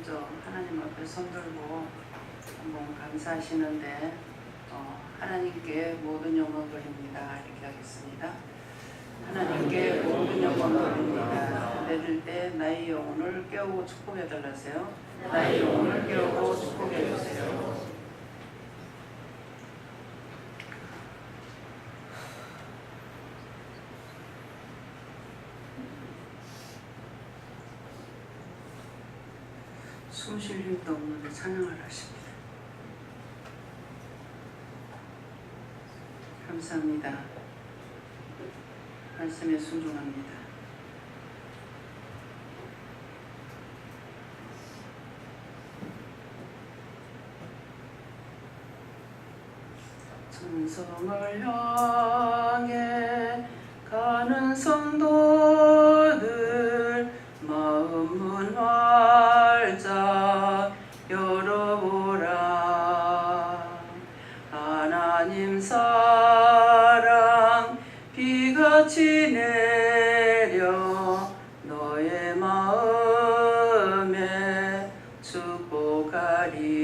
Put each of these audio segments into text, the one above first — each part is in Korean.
먼저 하나님 앞에 손들고 한번 감사하시는데 하나님께 모든 영광 돌립니다. 이렇게 하겠습니다. 하나님께 모든 영광 돌립니다. 내릴 때 나의 영혼을 깨우고 축복해 달라세요. 나의 영혼을 깨우고 축복해 주세요. 숨 쉴 힘도 없는데 찬양을 하십니다. 감사합니다. 말씀에 순종합니다. 천성을 향해 가는 성도들 마음 문 활짝 열어보라. 하나님 사랑 비같이 내려 너의 마음에 축복하리.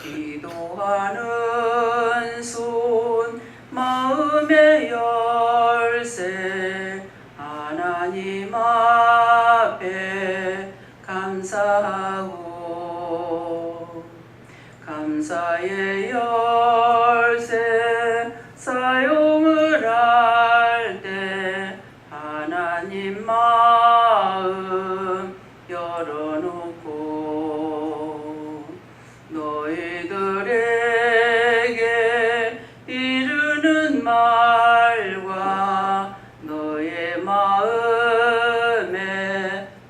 기도하는 손 마음의 열쇠 하나님 앞에 감사하고 감사의 열쇠 사용을 할 때 하나님 마음 열어놓고 너희들에게 이르는 말과 너의 마음의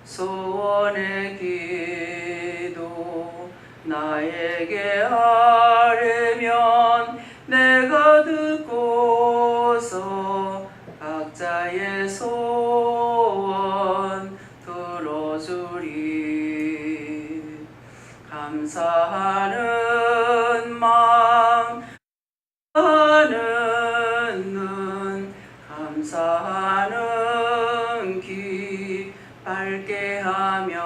소원의 기도 나에게 하려면 내가 듣고서 각자의 소원 들어주리. 감사하는 마음 감사하는 눈 감사하는 귀 밝게 하며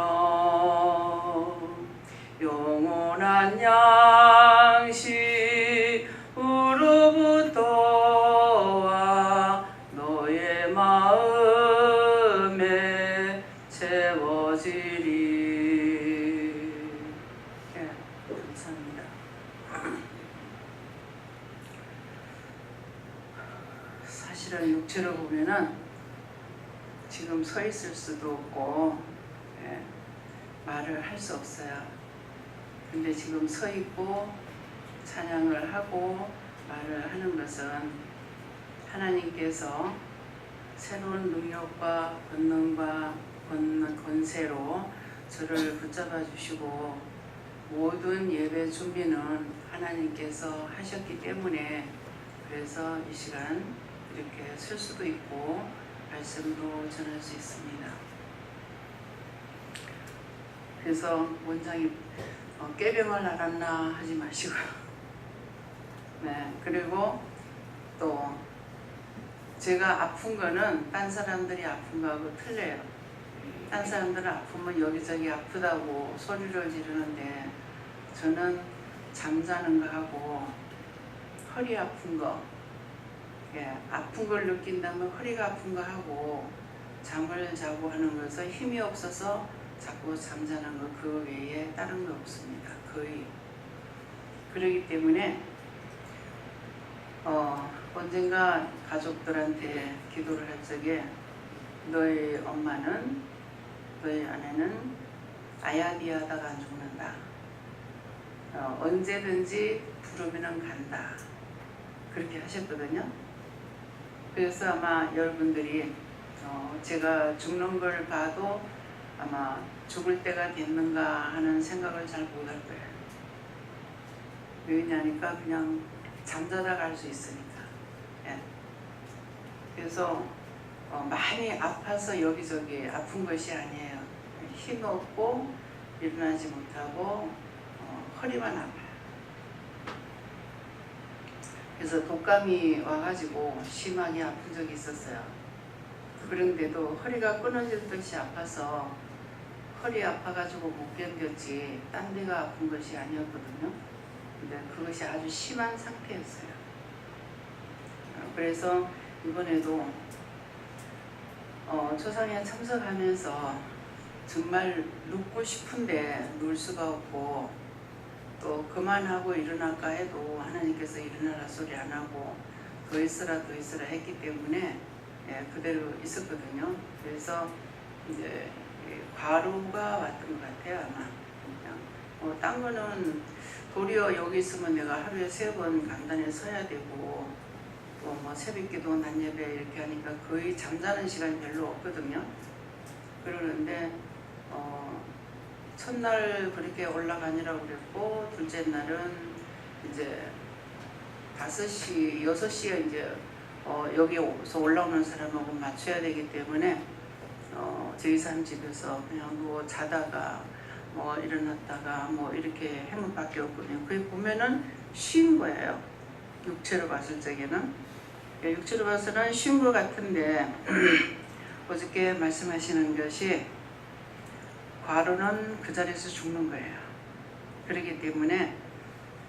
영원한 양식으로부터와 너의 마음에 채워지리. 감사합니다. 사실은 육체로 보면은 지금 서 있을 수도 없고 말을 할 수 없어요. 근데 지금 서 있고 찬양을 하고 말을 하는 것은 하나님께서 새로운 능력과 권능과 권세로 저를 붙잡아 주시고 모든 예배 준비는 하나님께서 하셨기 때문에 그래서 이 시간 이렇게 쓸 수도 있고 말씀도 전할 수 있습니다. 그래서 원장이 꾀병을 앓았나 하지 마시고 네, 그리고 또 제가 아픈 거는 딴 사람들이 아픈 거하고 틀려요. 딴 사람들은 아프면 여기저기 아프다고 소리를 지르는데 저는 잠자는 거 하고 허리 아픈 거 아픈 걸 느낀다면 허리가 아픈 거 하고 잠을 자고 하는 것은 힘이 없어서 자꾸 잠자는 거 그 외에 다른 거 없습니다. 거의. 그렇기 때문에 언젠가 가족들한테 기도를 할 적에 너희 엄마는 너희 아내는 아야비하다가 안 죽는다. 언제든지 부르면 간다. 그렇게 하셨거든요. 그래서 아마 여러분들이 제가 죽는 걸 봐도 아마 죽을 때가 됐는가 하는 생각을 잘 못할 거예요. 왜냐니까 그냥 잠자다 갈 수 있으니까. 그래서 많이 아파서 여기저기 아픈 것이 아니에요. 힘 없고 일어나지 못하고 허리만 아파요. 그래서 독감이 와가지고 심하게 아픈 적이 있었어요. 그런데도 허리가 끊어질 듯이 아파서 허리 아파가지고 못 견뎠지 딴 데가 아픈 것이 아니었거든요. 근데 그것이 아주 심한 상태였어요. 그래서 이번에도 초상에 참석하면서 정말 눕고 싶은데 누울 수가 없고, 또 그만하고 일어날까 해도 하나님께서 일어나라 소리 안 하고 더 있으라 했기 때문에 그대로 있었거든요. 그래서 이제 과로가 왔던 것 같아요. 아마 그냥 딴 거는 도리어 여기 있으면 내가 하루에 3번 강단에 서야 되고, 또 뭐 새벽기도 낮예배 이렇게 하니까 거의 잠자는 시간이 별로 없거든요. 그러는데 첫날 그렇게 올라가니라고 그랬고, 둘째 날은 이제 5시, 6시에 이제 여기서 올라오는 사람하고 맞춰야 되기 때문에 저희 사람 집에서 그냥 누워 자다가 뭐 일어났다가 뭐 이렇게 해문밖에 없거든요. 그게 보면은 쉰 거예요. 육체로 봤을 적에는. 육체로 봐서는 쉰 것 같은데 어저께 말씀하시는 것이 과로는 그 자리에서 죽는 거예요. 그렇기 때문에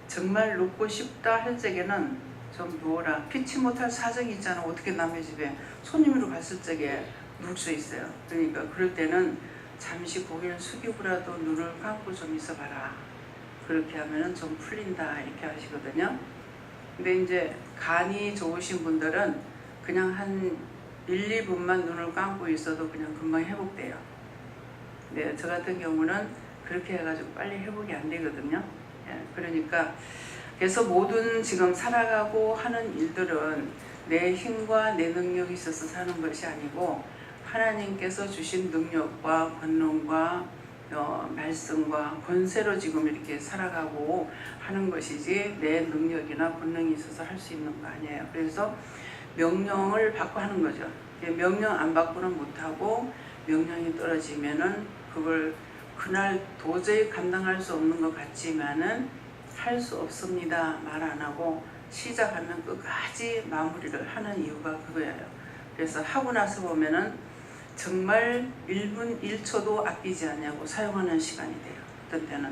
정말 눕고 싶다 할 적에는 좀 누워라. 피치 못할 사정이 있잖아. 어떻게 남의 집에 손님으로 갔을 적에 누울 수 있어요. 그러니까 그럴 때는 잠시 고개를 숙이고라도 눈을 감고 좀 있어봐라. 그렇게 하면은 좀 풀린다 이렇게 하시거든요. 근데 이제 간이 좋으신 분들은 그냥 한 1, 2분만 눈을 감고 있어도 그냥 금방 회복돼요. 네, 저 같은 경우는 그렇게 해가지고 빨리 회복이 안 되거든요. 그러니까 그래서 모든 지금 살아가고 하는 일들은 내 힘과 내 능력이 있어서 사는 것이 아니고 하나님께서 주신 능력과 권능과 말씀과 권세로 지금 이렇게 살아가고 하는 것이지 내 능력이나 권능이 있어서 할 수 있는 거 아니에요. 그래서 명령을 받고 하는 거죠. 명령 안 받고는 못하고, 명령이 떨어지면은 그걸 그날 도저히 감당할 수 없는 것 같지만은 할 수 없습니다 말 안 하고 시작하면 끝까지 마무리를 하는 이유가 그거예요. 그래서 하고 나서 보면은 정말 1분 1초도 아끼지 않냐고 사용하는 시간이 돼요. 어떤 때는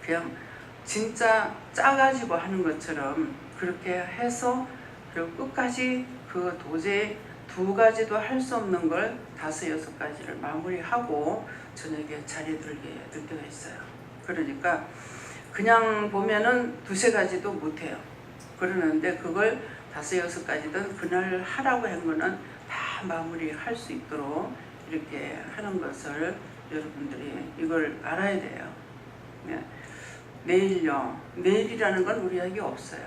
그냥 진짜 짜가지고 하는 것처럼 그렇게 해서 그리고 끝까지 그 도저히 2가지도 할 수 없는 걸 5, 6가지를 마무리하고 저녁에 자리에 들게 될 때가 있어요. 그러니까 그냥 보면은 2, 3가지도 못해요. 그러는데 그걸 5, 6가지든 그날 하라고 한 거는 다 마무리할 수 있도록 이렇게 하는 것을 여러분들이 이걸 알아야 돼요. 네. 내일요. 내일이라는 건 우리에게 없어요.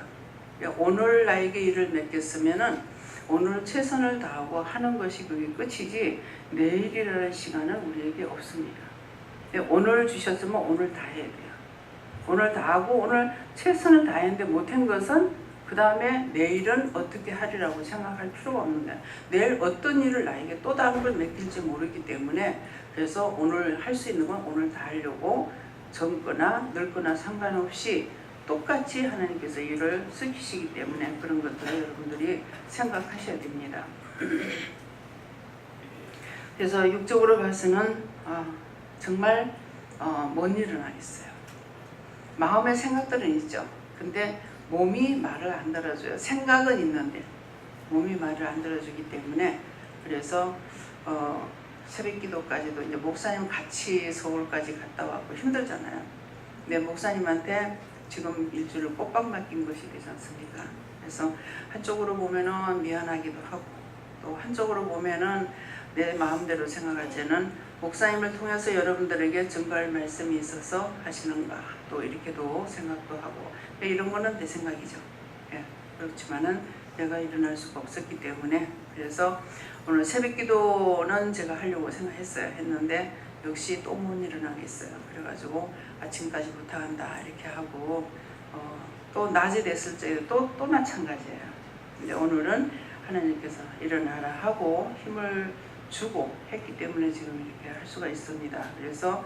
오늘 나에게 일을 맡겼으면은 오늘 최선을 다하고 하는 것이 그게 끝이지 내일이라는 시간은 우리에게 없습니다. 오늘 주셨으면 오늘 다 해야 돼요. 오늘 다 하고 오늘 최선을 다했는데 못한 것은 그 다음에 내일은 어떻게 하리라고 생각할 필요가 없는 거야. 내일 어떤 일을 나에게 또 다른 걸 맡길지 모르기 때문에 그래서 오늘 할 수 있는 건 오늘 다 하려고 젊거나 늙거나 상관없이 똑같이 하나님께서 일을 시키시기 때문에 그런 것들을 여러분들이 생각하셔야 됩니다. 그래서 육적으로 봐서는 정말 못 일어나겠어요. 마음의 생각들은 있죠. 근데 몸이 말을 안 들어줘요. 생각은 있는데 몸이 말을 안 들어주기 때문에 그래서 새벽 기도까지도 이제 목사님 같이 서울까지 갔다 왔고 힘들잖아요. 근데 목사님한테 지금 일주를 꼬박 맡긴 것이 되지 않습니까? 그래서 한쪽으로 보면은 미안하기도 하고 또 한쪽으로 보면은 내 마음대로 생각할 때는 목사님을 통해서 여러분들에게 증거할 말씀이 있어서 하시는가 또 이렇게도 생각도 하고 이런 거는 내 생각이죠. 그렇지만은 내가 일어날 수가 없었기 때문에 그래서 오늘 새벽 기도는 제가 하려고 생각했어요. 했는데 역시 또 못 일어나겠어요. 그래가지고 아침까지 부탁한다 이렇게 하고 또 낮이 됐을 때 또 마찬가지예요. 근데 오늘은 하나님께서 일어나라 하고 힘을 주고 했기 때문에 지금 이렇게 할 수가 있습니다. 그래서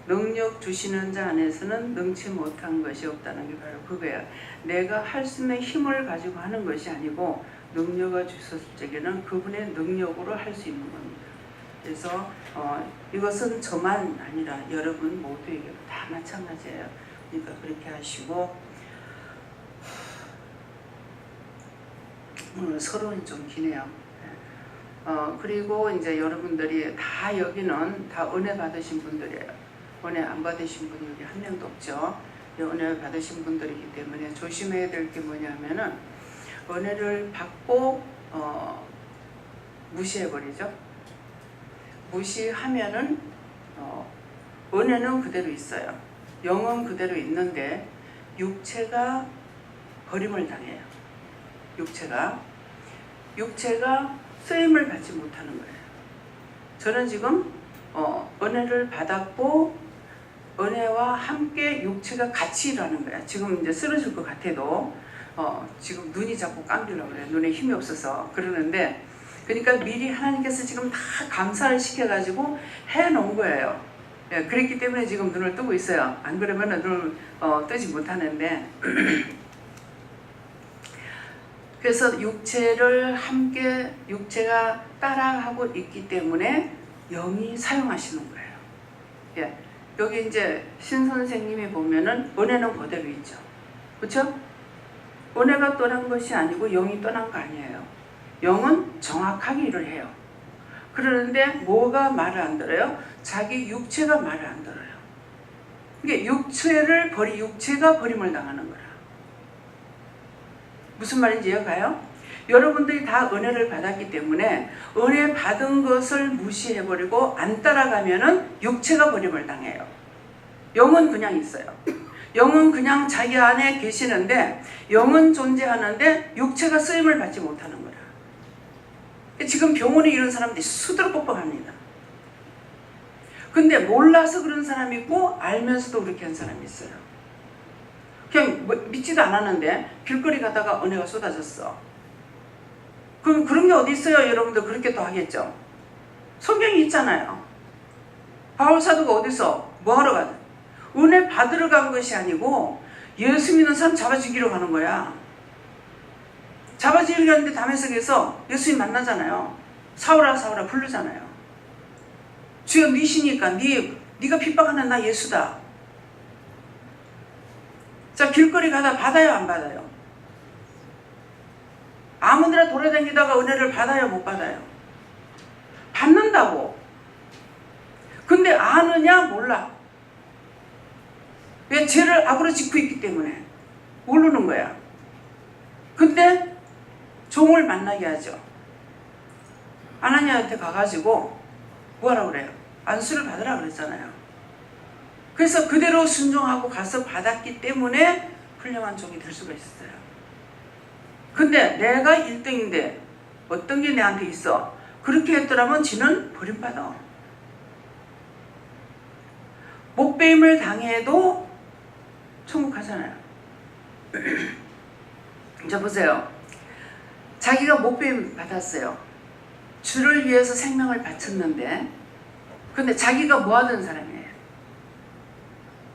능력 주시는 자 안에서는 능치 못한 것이 없다는 게 바로 그거예요. 내가 할 수 있는 힘을 가지고 하는 것이 아니고 능력을 주셨을 적에는 그분의 능력으로 할 수 있는 겁니다. 그래서 이것은 저만 아니라 여러분 모두에게 다 마찬가지예요. 그러니까 그렇게 하시고, 오늘 서론이 좀 기네요. 그리고 이제 여러분들이 다 여기는 다 은혜 받으신 분들이에요. 은혜 안 받으신 분이 여기 한 명도 없죠. 은혜 받으신 분들이기 때문에 조심해야 될 게 뭐냐면은 은혜를 받고 무시해버리죠. 무시하면은 은혜는 그대로 있어요. 영은 그대로 있는데 육체가 버림을 당해요. 육체가 쓰임을 받지 못하는 거예요. 저는 지금 은혜를 받았고 은혜와 함께 육체가 같이 일하는 거야. 지금 이제 쓰러질 것 같아도 지금 눈이 자꾸 감기려고 그래요. 눈에 힘이 없어서 그러는데, 그러니까 미리 하나님께서 지금 다 감사를 시켜가지고 해놓은 거예요. 예, 그랬기 때문에 지금 눈을 뜨고 있어요. 안 그러면 눈을 뜨지 못하는데 그래서 육체가 따라하고 있기 때문에 영이 사용하시는 거예요. 예, 여기 이제 신 선생님이 보면은 은혜는 그대로 있죠. 그렇죠? 은혜가 떠난 것이 아니고 영이 떠난 거 아니에요. 영은 정확하게 일을 해요. 그러는데 뭐가 말을 안 들어요? 자기 육체가 말을 안 들어요. 이게 육체가 버림을 당하는 거라. 무슨 말인지 이해가요? 여러분들이 다 은혜를 받았기 때문에 은혜 받은 것을 무시해버리고 안 따라가면은 육체가 버림을 당해요. 영은 그냥 있어요. 영은 그냥 자기 안에 계시는데, 영은 존재하는데 육체가 쓰임을 받지 못하는 거라. 지금 병원에 이런 사람들이 수두룩 뻑뻑합니다. 근데 몰라서 그런 사람이 있고 알면서도 그렇게 한 사람이 있어요. 그냥 믿지도 않았는데 길거리 가다가 은혜가 쏟아졌어. 그럼 그런 게 어디 있어요? 여러분들 그렇게 또 하겠죠. 성경이 있잖아요. 바울 사도가 어디서 뭐하러 가든 은혜 받으러 간 것이 아니고 예수 믿는 사람 잡아 죽이러 가는 거야. 잡아 죽이러 가는데 다메섹에서 예수님 만나잖아요. 사울아 사울아 부르잖아요. 주여 니시니까 네가 핍박하는 나 예수다. 자, 길거리 가다 받아요 안 받아요? 아무데나 돌아다니다가 은혜를 받아요 못 받아요? 받는다고. 근데 아느냐 몰라. 왜? 죄를 악으로 짓고 있기 때문에 모르는 거야. 근데 종을 만나게 하죠. 아나니아한테 가가지고 뭐하라고 그래요? 안수를 받으라 그랬잖아요. 그래서 그대로 순종하고 가서 받았기 때문에 훌륭한 종이 될 수가 있었어요. 근데 내가 1등인데 어떤 게 내한테 있어? 그렇게 했더라면 지는 버림받아. 목배임을 당해도 천국 가잖아요. 자 보세요. 자기가 목배임 받았어요. 주를 위해서 생명을 바쳤는데, 근데 자기가 뭐 하던 사람이에요?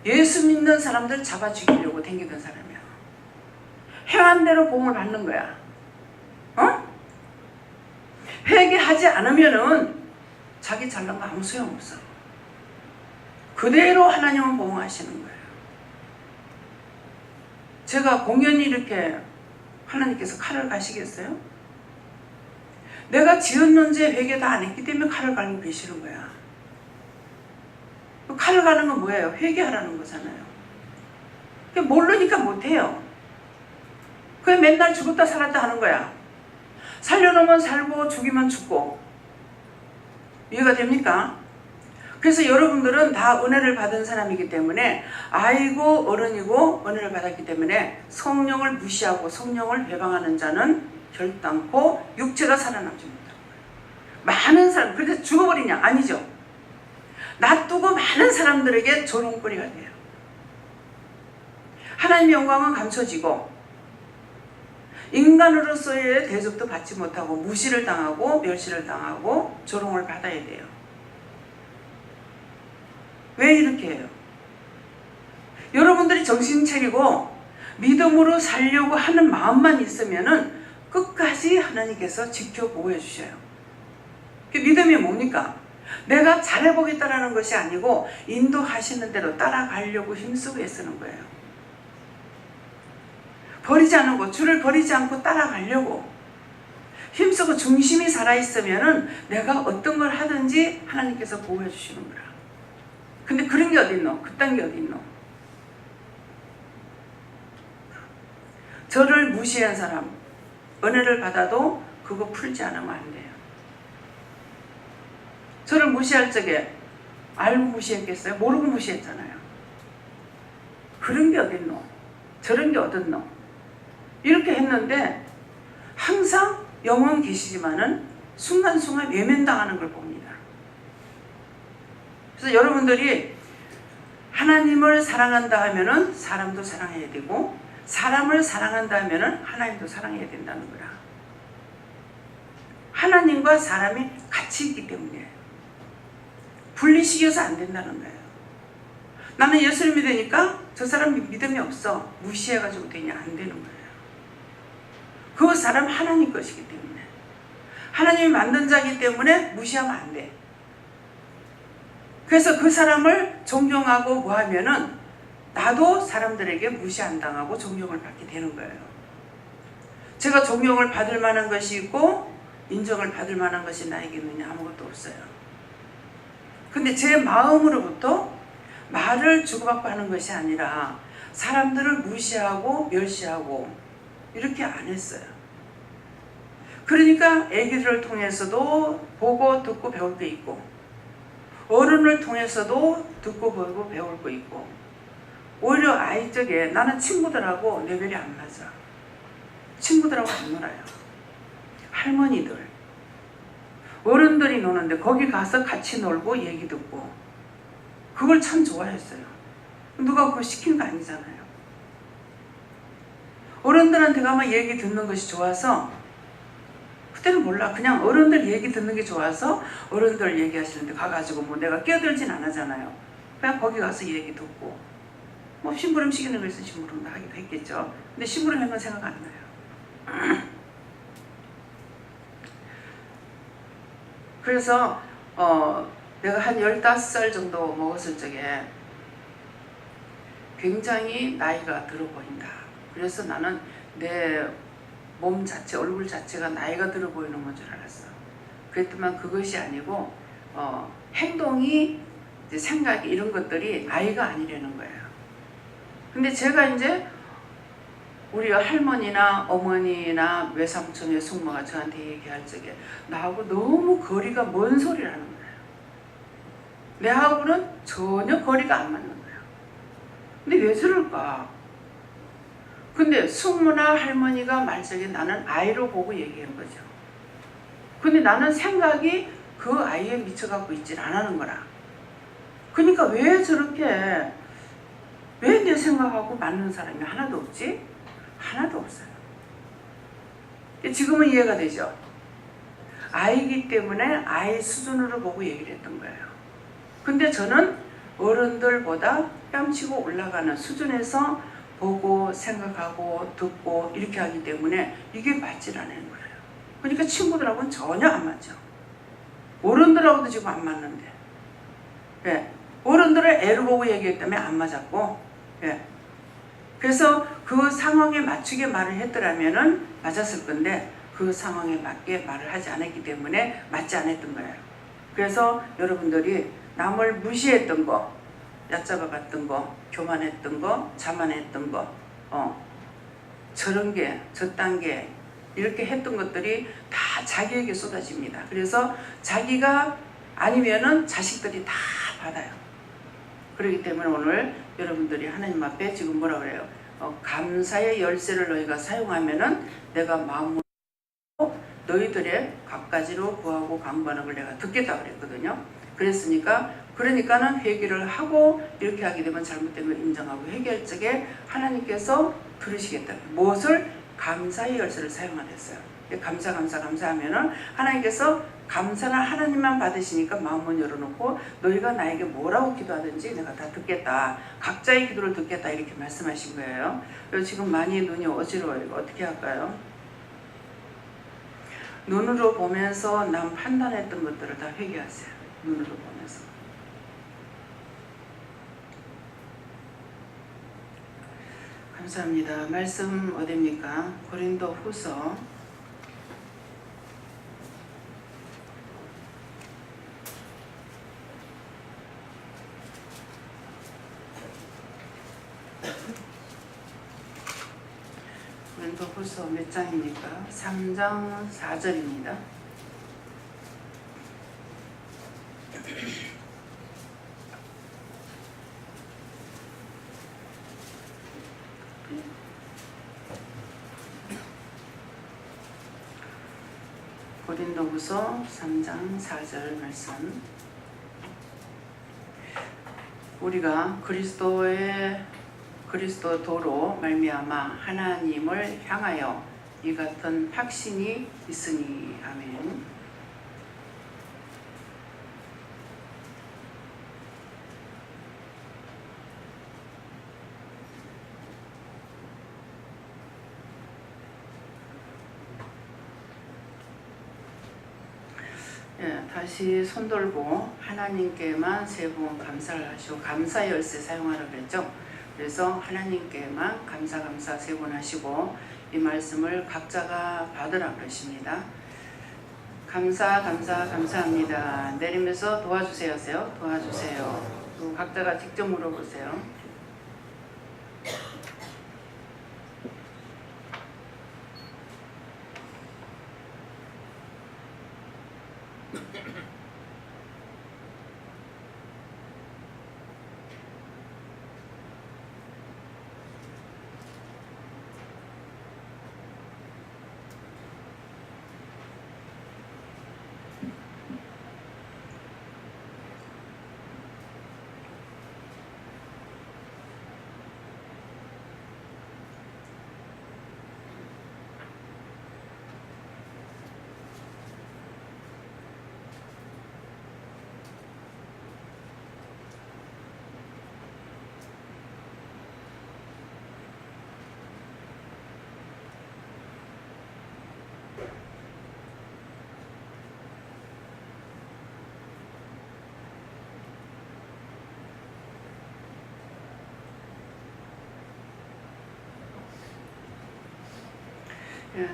예수 믿는 사람들 잡아 죽이려고 댕기던 사람이야. 행한 대로 복을 받는 거야. 회개하지 않으면은 자기 잘난 거 아무 소용없어. 그대로 하나님은 보응하시는 거예요. 제가 공연히 이렇게 하나님께서 칼을 가시겠어요? 내가 지은 죄 회개 다 안 했기 때문에 칼을 갈고 계시는 거야. 칼을 가는 건 뭐예요? 회개하라는 거잖아요. 모르니까 못해요. 그냥 맨날 죽었다 살았다 하는 거야. 살려놓으면 살고 죽이면 죽고. 이해가 됩니까? 그래서 여러분들은 다 은혜를 받은 사람이기 때문에 아이고 어른이고 은혜를 받았기 때문에 성령을 무시하고 성령을 배방하는 자는 결단코 육체가 살아남지 못하는 거예요. 많은 사람, 그래서 죽어버리냐? 아니죠. 놔두고 많은 사람들에게 조롱거리가 돼요. 하나님의 영광은 감춰지고 인간으로서의 대접도 받지 못하고 무시를 당하고 멸시를 당하고 조롱을 받아야 돼요. 왜 이렇게 해요? 여러분들이 정신 차리고 믿음으로 살려고 하는 마음만 있으면은 끝까지 하나님께서 지켜보호해 주셔요. 그 믿음이 뭡니까? 내가 잘해보겠다라는 것이 아니고 인도하시는 대로 따라가려고 힘쓰고 애쓰는 거예요. 버리지 않고, 줄을 버리지 않고 따라가려고 힘쓰고 중심이 살아있으면은 내가 어떤 걸 하든지 하나님께서 보호해 주시는 거라. 근데 그런 게 어딨노? 그딴 게 어딨노? 저를 무시한 사람, 은혜를 받아도 그거 풀지 않으면 안 돼요. 저를 무시할 적에 알고 무시했겠어요? 모르고 무시했잖아요. 그런 게 어딨노? 저런 게 어딨노? 이렇게 했는데 항상 영원 계시지만은 순간순간 외면당하는 걸 봅니다. 그래서 여러분들이 하나님을 사랑한다 하면은 사람도 사랑해야 되고, 사람을 사랑한다 하면은 하나님도 사랑해야 된다는 거야. 하나님과 사람이 같이 있기 때문에 분리시켜서 안 된다는 거예요. 나는 예수를 믿으니까 저 사람 믿음이 없어, 무시해가지고 되냐? 안 되는 거예요. 그 사람 하나님 것이기 때문에, 하나님이 만든 자이기 때문에 무시하면 안 돼. 그래서 그 사람을 존경하고 뭐 하면은 나도 사람들에게 무시 안 당하고 존경을 받게 되는 거예요. 제가 존경을 받을 만한 것이 있고 인정을 받을 만한 것이 나에게 있느냐? 아무것도 없어요. 근데 제 마음으로부터 말을 주고받고 하는 것이 아니라 사람들을 무시하고 멸시하고 이렇게 안 했어요. 그러니까 아기들을 통해서도 보고 듣고 배울 게 있고, 어른을 통해서도 듣고 보고 배울 거 있고, 오히려 아이 쪽에 나는 친구들하고 레벨이 안 맞아. 친구들하고 안 놀아요. 할머니들, 어른들이 노는데 거기 가서 같이 놀고 얘기 듣고, 그걸 참 좋아했어요. 누가 그거 시킨 거 아니잖아요. 어른들한테 가면 얘기 듣는 것이 좋아서, 그때는 몰라. 그냥 어른들 얘기 듣는 게 좋아서 어른들 얘기하시는데 가가지고 뭐 내가 끼어들진 않았잖아요. 그냥 거기 가서 얘기 듣고, 뭐 심부름 시키는 거 있으면 심부름도 하기도 했겠죠. 근데 심부름 한 건 생각 안 나요. 그래서 내가 한 15살 정도 먹었을 적에 굉장히 나이가 들어 보인다. 그래서 나는 내 몸 자체, 얼굴 자체가 나이가 들어 보이는 건 줄 알았어. 그랬더만 그것이 아니고 행동이, 이제 생각이, 이런 것들이 나이가 아니라는 거예요. 근데 제가 이제 우리 할머니나 어머니나 외삼촌, 외숙모가 저한테 얘기할 적에 나하고 너무 거리가 먼 소리라는 거예요. 내하고는 전혀 거리가 안 맞는 거예요. 근데 왜 저럴까? 근데 숙모나 할머니가 말적에 나는 아이로 보고 얘기한 거죠. 근데 나는 생각이 그 아이에 미쳐갖고 있질 않는 거라. 그러니까 왜 저렇게, 왜 내 생각하고 맞는 사람이 하나도 없지? 하나도 없어요. 지금은 이해가 되죠? 아이기 때문에 아이 수준으로 보고 얘기를 했던 거예요. 근데 저는 어른들보다 뺨치고 올라가는 수준에서 보고 생각하고 듣고 이렇게 하기 때문에 이게 맞질 않는 거예요. 그러니까 친구들하고는 전혀 안 맞죠. 어른들하고도 지금 안 맞는데, 예. 어른들을 애로 보고 얘기했다면 안 맞았고, 예. 그래서 그 상황에 맞추게 말을 했더라면은 맞았을 건데 그 상황에 맞게 말을 하지 않았기 때문에 맞지 않았던 거예요. 그래서 여러분들이 남을 무시했던 거, 얕잡아 봤던 거, 교만했던 거, 자만했던 거, 저런 게, 저딴 게, 이렇게 했던 것들이 다 자기에게 쏟아집니다. 그래서 자기가 아니면은 자식들이 다 받아요. 그렇기 때문에 오늘 여러분들이 하나님 앞에 지금 뭐라 그래요? 감사의 열쇠를 너희가 사용하면은 내가 마음으로 너희들의 갖가지로 구하고 간구하는 걸 내가 듣겠다 그랬거든요. 그러니까는 회개를 하고 이렇게 하게 되면 잘못된 걸 인정하고 회개할 적에 하나님께서 들으시겠다. 무엇을? 감사의 열쇠를 사용하랬어요. 감사하면은 하나님께서 감사는 하나님만 받으시니까 마음을 열어놓고 너희가 나에게 뭐라고 기도하든지 내가 다 듣겠다. 각자의 기도를 듣겠다 이렇게 말씀하신 거예요. 그래서 지금 많이 눈이 어지러워요. 어떻게 할까요? 눈으로 보면서 남 판단했던 것들을 다 회개하세요. 눈으로 보면서. 감사합니다. 말씀 어디입니까? 고린도 후서 4 몇 장입니까? 3장 4절입니다. 고린도후서 3장 4절 말씀. 우리가 그리스도로 말미암아 하나님을 향하여 이 같은 확신이 있으니. 아멘. 다시 손 들고 하나님께만 세 번 감사를 하시고 감사 열쇠 사용하라고 그랬죠. 그래서 하나님께만 감사 세 번 하시고 이 말씀을 각자가 받으라 그러십니다. 감사합니다. 내리면서 도와주세요 하세요. 도와주세요. 또 각자가 직접 물어보세요.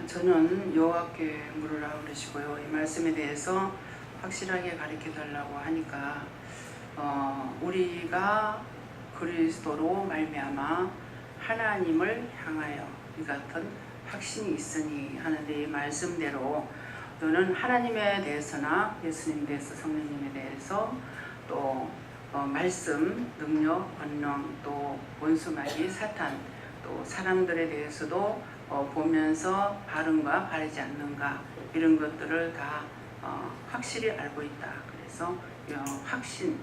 저는 여호와께 물으라 그러시고요. 이 말씀에 대해서 확실하게 가르쳐 달라고 하니까 우리가 그리스도로 말미암아 하나님을 향하여 이 같은 확신이 있으니 하는데, 이 말씀대로 저는 하나님에 대해서나 예수님에 대해서, 성령님에 대해서, 또 말씀, 능력, 권능, 또 원수마귀, 사탄, 또 사람들에 대해서도 보면서 바른가 바르지 않는가 이런 것들을 다 확실히 알고 있다. 그래서 확신,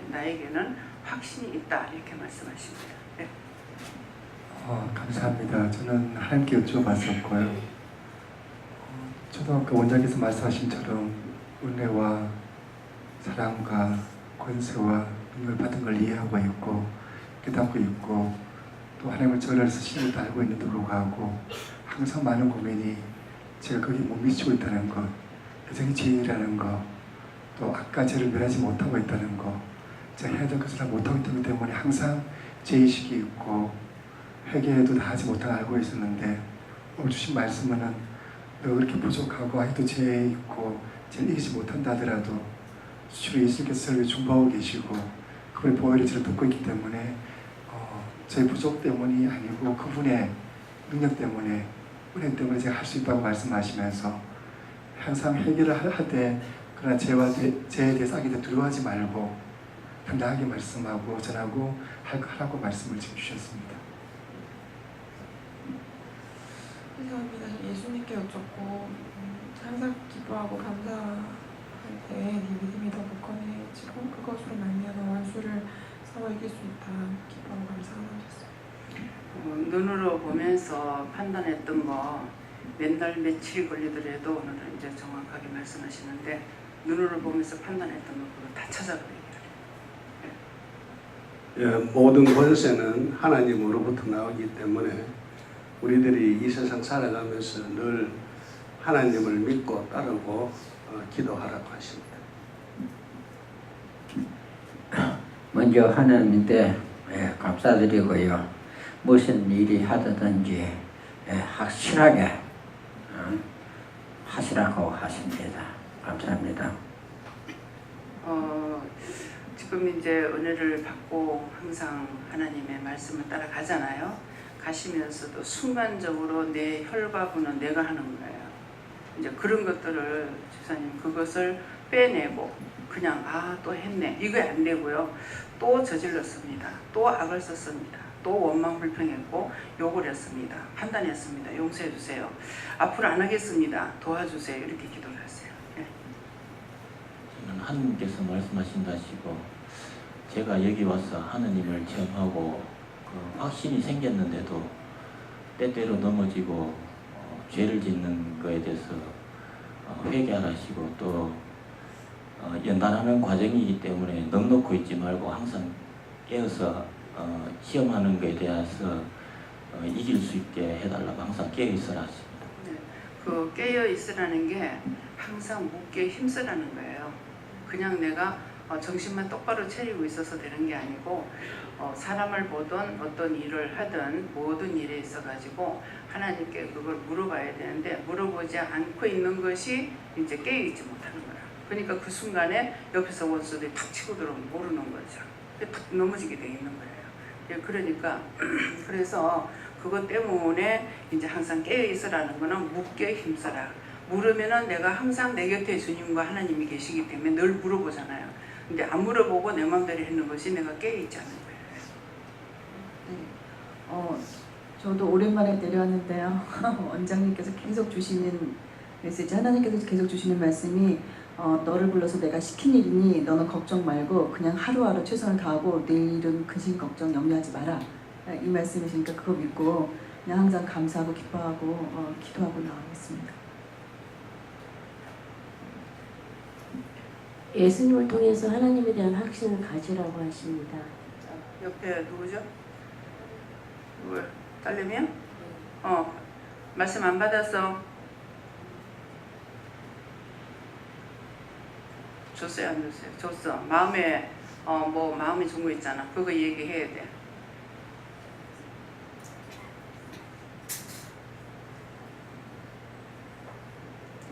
나에게는 확신이 있다 이렇게 말씀하십니다. 네. 감사합니다. 저는 하나님께 여쭤봤었고요. 초등학교 원장께서 말씀하신처럼 은혜와 사랑과 권세와 능력을 받은 걸 이해하고 있고 깨닫고 있고, 또 하나님을 저를 쓰시는 것도 알고 있는데도 불구하고 항상 많은 고민이 제가 거기에 못 미치고 있다는 것, 여전히 죄인이라는 것, 또 아까 죄를 멸하지 못하고 있다는 것, 제가 해야 될 것을 다 못하고 있기 때문에 항상 죄의식이 있고 회개도 다 하지 못하고 알고 있었는데, 오늘 주신 말씀은 너 그렇게 부족하고 아직도 죄에 있고 죄를 이기지 못한다 하더라도 수치로 예수님께서 저를 중보하고 계시고 그분의 보혈이 저를 돕고 있기 때문에 제 부족 때문이 아니고 그분의 능력 때문에, 은혜 때문에 제가 할 수 있다고 말씀하시면서 항상 해결을 할 때 그러나 죄에 대해서 하기도 두려워하지 말고 당당하게 말씀하고 전하고 하라고 말씀을 지금 주셨습니다. 감사합니다. 예수님께 여쭙고 항상 기도하고 감사할 때 네 믿음이 더 굳건해지고 그것으로 말미암아 원수를 싸워 이길 수 있다. 기도하고 감사하셨어요. 눈으로 보면서 판단했던 거 몇 날 며칠 걸리더라도 오늘은 이제 정확하게 말씀하시는데, 눈으로 보면서 판단했던 거 그거 다 찾아버리게. 모든 권세는 하나님으로부터 나오기 때문에 우리들이 이 세상 살아가면서 늘 하나님을 믿고 따르고 기도하라고 하십니다. 먼저 하나님께 감사드리고요. 무슨 일이 하든지 확실하게 하시라고 하십니다. 감사합니다. 지금 이제 은혜를 받고 항상 하나님의 말씀을 따라가잖아요. 가시면서도 순간적으로 내 혈과분은 내가 하는 거예요. 이제 그런 것들을 집사님 그것을 빼내고 그냥 또 했네 이거 안 되고요. 또 저질렀습니다. 또 악을 썼습니다. 또 원망 불평했고 욕을 했습니다. 판단했습니다. 용서해 주세요. 앞으로 안 하겠습니다. 도와주세요. 이렇게 기도를 하세요. 저는 하느님께서 말씀하신다시고 제가 여기 와서 하느님을 체험하고 그 확신이 생겼는데도 때때로 넘어지고 죄를 짓는 거에 대해서 회개하시고 또 연단하는 과정이기 때문에 넉넉고 있지 말고 항상 깨어서 시험하는 것에 대해서 이길 수 있게 해달라고 항상 깨어 있어라 하십니다. 그 깨어 있으라는 게 항상 묻게 힘쓰라는 거예요. 그냥 내가 정신만 똑바로 차리고 있어서 되는 게 아니고 사람을 보든 어떤 일을 하든 모든 일에 있어 가지고 하나님께 그걸 물어봐야 되는데 물어보지 않고 있는 것이 이제 깨어 있지 못하는 거야. 그러니까 그 순간에 옆에서 원수들이 탁 치고 들어오면 모르는 거죠. 탁 넘어지게 돼 있는 거예요. 그러니까 그래서 그것 때문에 이제 항상 깨어 있으라는 거는 묻게 힘써라. 물으면은 내가 항상 내 곁에 주님과 하나님이 계시기 때문에 늘 물어보잖아요. 근데 안 물어보고 내 마음대로 했는 것이 내가 깨어 있지 않은 거예요. 저도 오랜만에 내려왔는데요. 원장님께서 계속 주시는 메시지, 하나님께서 계속 주시는 말씀이 너를 불러서 내가 시킨 일이니 너는 걱정 말고 그냥 하루하루 최선을 다하고 내일은 근심 걱정 염려하지 마라. 이 말씀이시니까 그거 믿고 그냥 항상 감사하고 기뻐하고 기도하고 나가겠습니다. 예수님을 통해서 하나님에 대한 확신을 가지라고 하십니다. 옆에 누구죠? 누구야? 딸내미야? 말씀 안 받았어. 줬어요, 안 줬어요? 줬어. 마음에 마음에 준 거 있잖아. 그거 얘기해야 돼.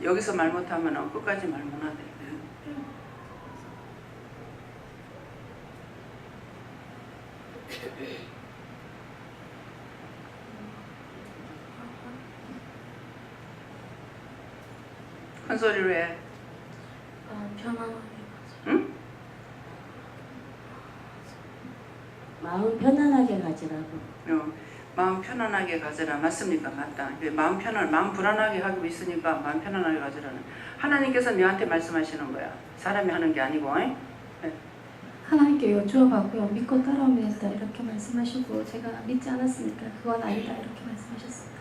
여기서 말 못하면 끝까지 말 못하대. 큰 소리로 해. 편안하게. 응? 마음 편안하게 가지라고. 마음 편안하게 가져라. 맞습니까? 맞다. 마음 불안하게 하고 있으니까 마음 편안하게 가져라는. 하나님께서 너한테 말씀하시는 거야. 사람이 하는 게 아니고. 네. 하나님께 여쭈어봤고요. 믿고 따라오면 된다 이렇게 말씀하시고 제가 믿지 않았으니까 그건 아니다 이렇게 말씀하셨습니다.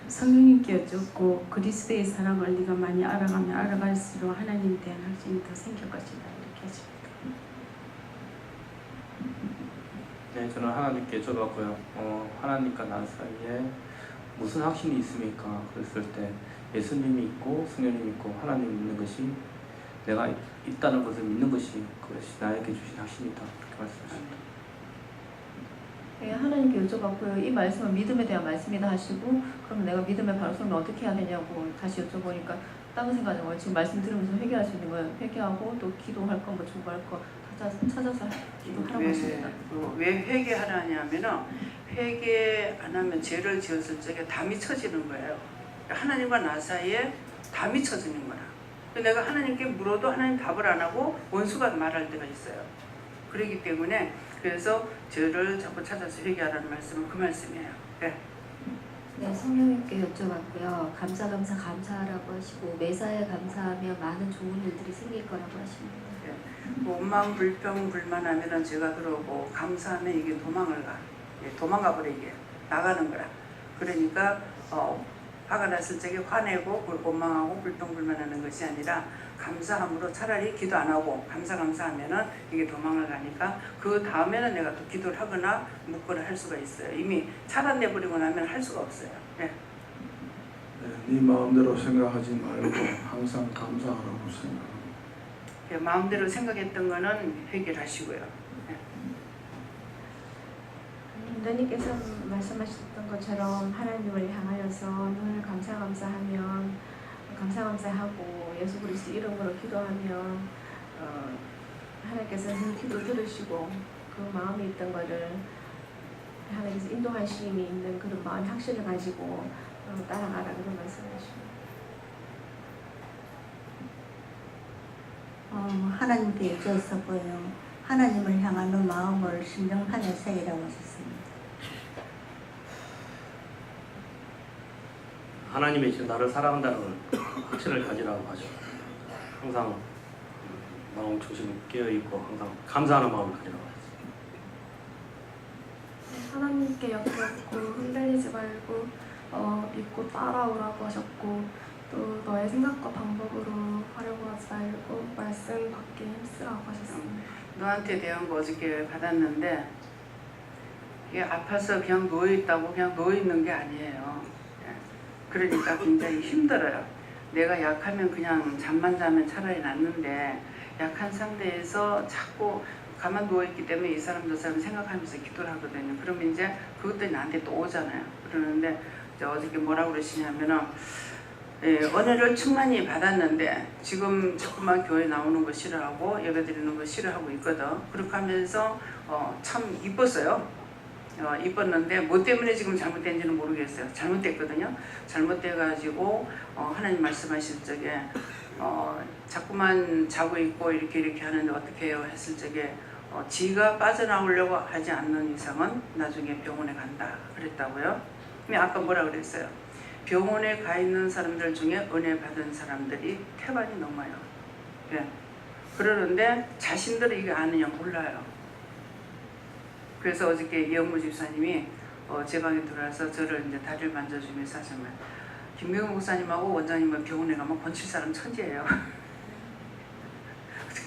성령님께 여쭙고 그리스도의 사랑을 네가 많이 알아가면 알아갈수록 하나님에 대한 확신이 더 생길 것이다 이렇게 하십니다. 네, 저는 하나님께 여쭤봤고요. 하나님과 나 사이에 무슨 확신이 있습니까? 그랬을 때 예수님이 있고 성령님이 있고 하나님이 있는 것이 내가 있다는 것을 믿는 것이 그것이 나에게 주신 확신이다. 그렇게 말씀하십니다. 네, 하나님께 여쭤봤고요. 이 말씀은 믿음에 대한 말씀이다 하시고 그럼 내가 믿음에 바로 서면 어떻게 해야 되냐고 다시 여쭤보니까 다른 생각은 거예요. 지금 말씀 들으면서 회개할 수 있는 거예요. 회개하고 또 기도할 거, 중보할 거 찾아서 기도하라고 하십니다. 왜 회개하라냐면은 회개 안 하면 죄를 지었을 적에 담이 쳐지는 거예요. 하나님과 나 사이에 담이 쳐지는 거야. 내가 하나님께 물어도 하나님 답을 안 하고 원수가 말할 때가 있어요. 그렇기 때문에 그래서 죄를 자꾸 찾아서 회개하라는 말씀은 그 말씀이에요. 네. 네, 성령님께 여쭤봤고요. 감사하라고 하시고 매사에 감사하면 많은 좋은 일들이 생길 거라고 하십니다. 원망, 불평, 불만하면은 죄가 들어오고 감사하면 이게 도망을 가. 도망가 버리게 나가는 거야. 그러니까 화가 났을 적에 화내고 원망하고 불평, 불만하는 것이 아니라 감사함으로 차라리 기도 안 하고 감사하면은 이게 도망을 가니까 그 다음에는 내가 또 기도를 하거나 묻거나 할 수가 있어요. 이미 차단내버리고 나면 할 수가 없어요. 네. 네 마음대로 생각하지 말고 항상 감사하라고 생각합니다. 마음대로 생각했던 거는 해결하시고요. 원장님께서 말씀하셨던 것처럼 하나님을 향하여서 늘 감사하면 감사하고 예수 그리스도 이름으로 기도하면 하나님께서 늘 기도 들으시고 그 마음이 있던 거를 하나님께서 인도하심이 있는 그런 마음의 확신을 가지고 따라가라 그런 말씀하시고 하나님께 여쭈었었고요. 하나님을 향하는 마음을 신령하게 새기라고 하셨습니다. 하나님이 지금 나를 사랑한다는 확신을 가지라고 하죠. 항상 마음 중심이 깨어있고 항상 감사하는 마음을 가지라고 하죠. 하나님께 여쭈었고 흔들리지 말고 믿고 따라오라고 하셨고 또 너의 생각과 방법으로 하려고 하지 말고 말씀 받게 힘쓰라고 하셨습니다. 너한테 대한 거 어저께 받았는데 이게 아파서 그냥 누워있다고 그냥 누워있는 게 아니에요. 그러니까 굉장히 힘들어요. 내가 약하면 그냥 잠만 자면 차라리 낫는데 약한 상태에서 자꾸 가만 누워있기 때문에 이 사람 저 사람 생각하면서 기도를 하거든요. 그러면 이제 그것들이 나한테 또 오잖아요. 그러는데 이제 어저께 뭐라고 그러시냐면은 은혜를 충만히 받았는데 지금 자꾸만 교회 나오는 거 싫어하고 예배 드리는 거 싫어하고 있거든. 그렇게 하면서 참 이뻤어요. 이뻤는데 뭐 때문에 지금 잘못된지는 모르겠어요. 잘못됐거든요. 잘못돼가지고 하나님 말씀하실 적에 자꾸만 자고 있고 이렇게 하는데 어떻게 해요 했을 적에 지가 빠져나오려고 하지 않는 이상은 나중에 병원에 간다 그랬다고요. 근데 아까 뭐라 그랬어요? 병원에 가 있는 사람들 중에 은혜 받은 사람들이 태반이 넘어요. 예. 그러는데 자신들은 이게 아느냐 몰라요. 그래서 어저께 이영무 집사님이 제 방에 들어와서 저를 이제 다리를 만져주면서 하시면 김명훈 목사님하고 원장님은 병원에 가면 고칠 사람 천지예요.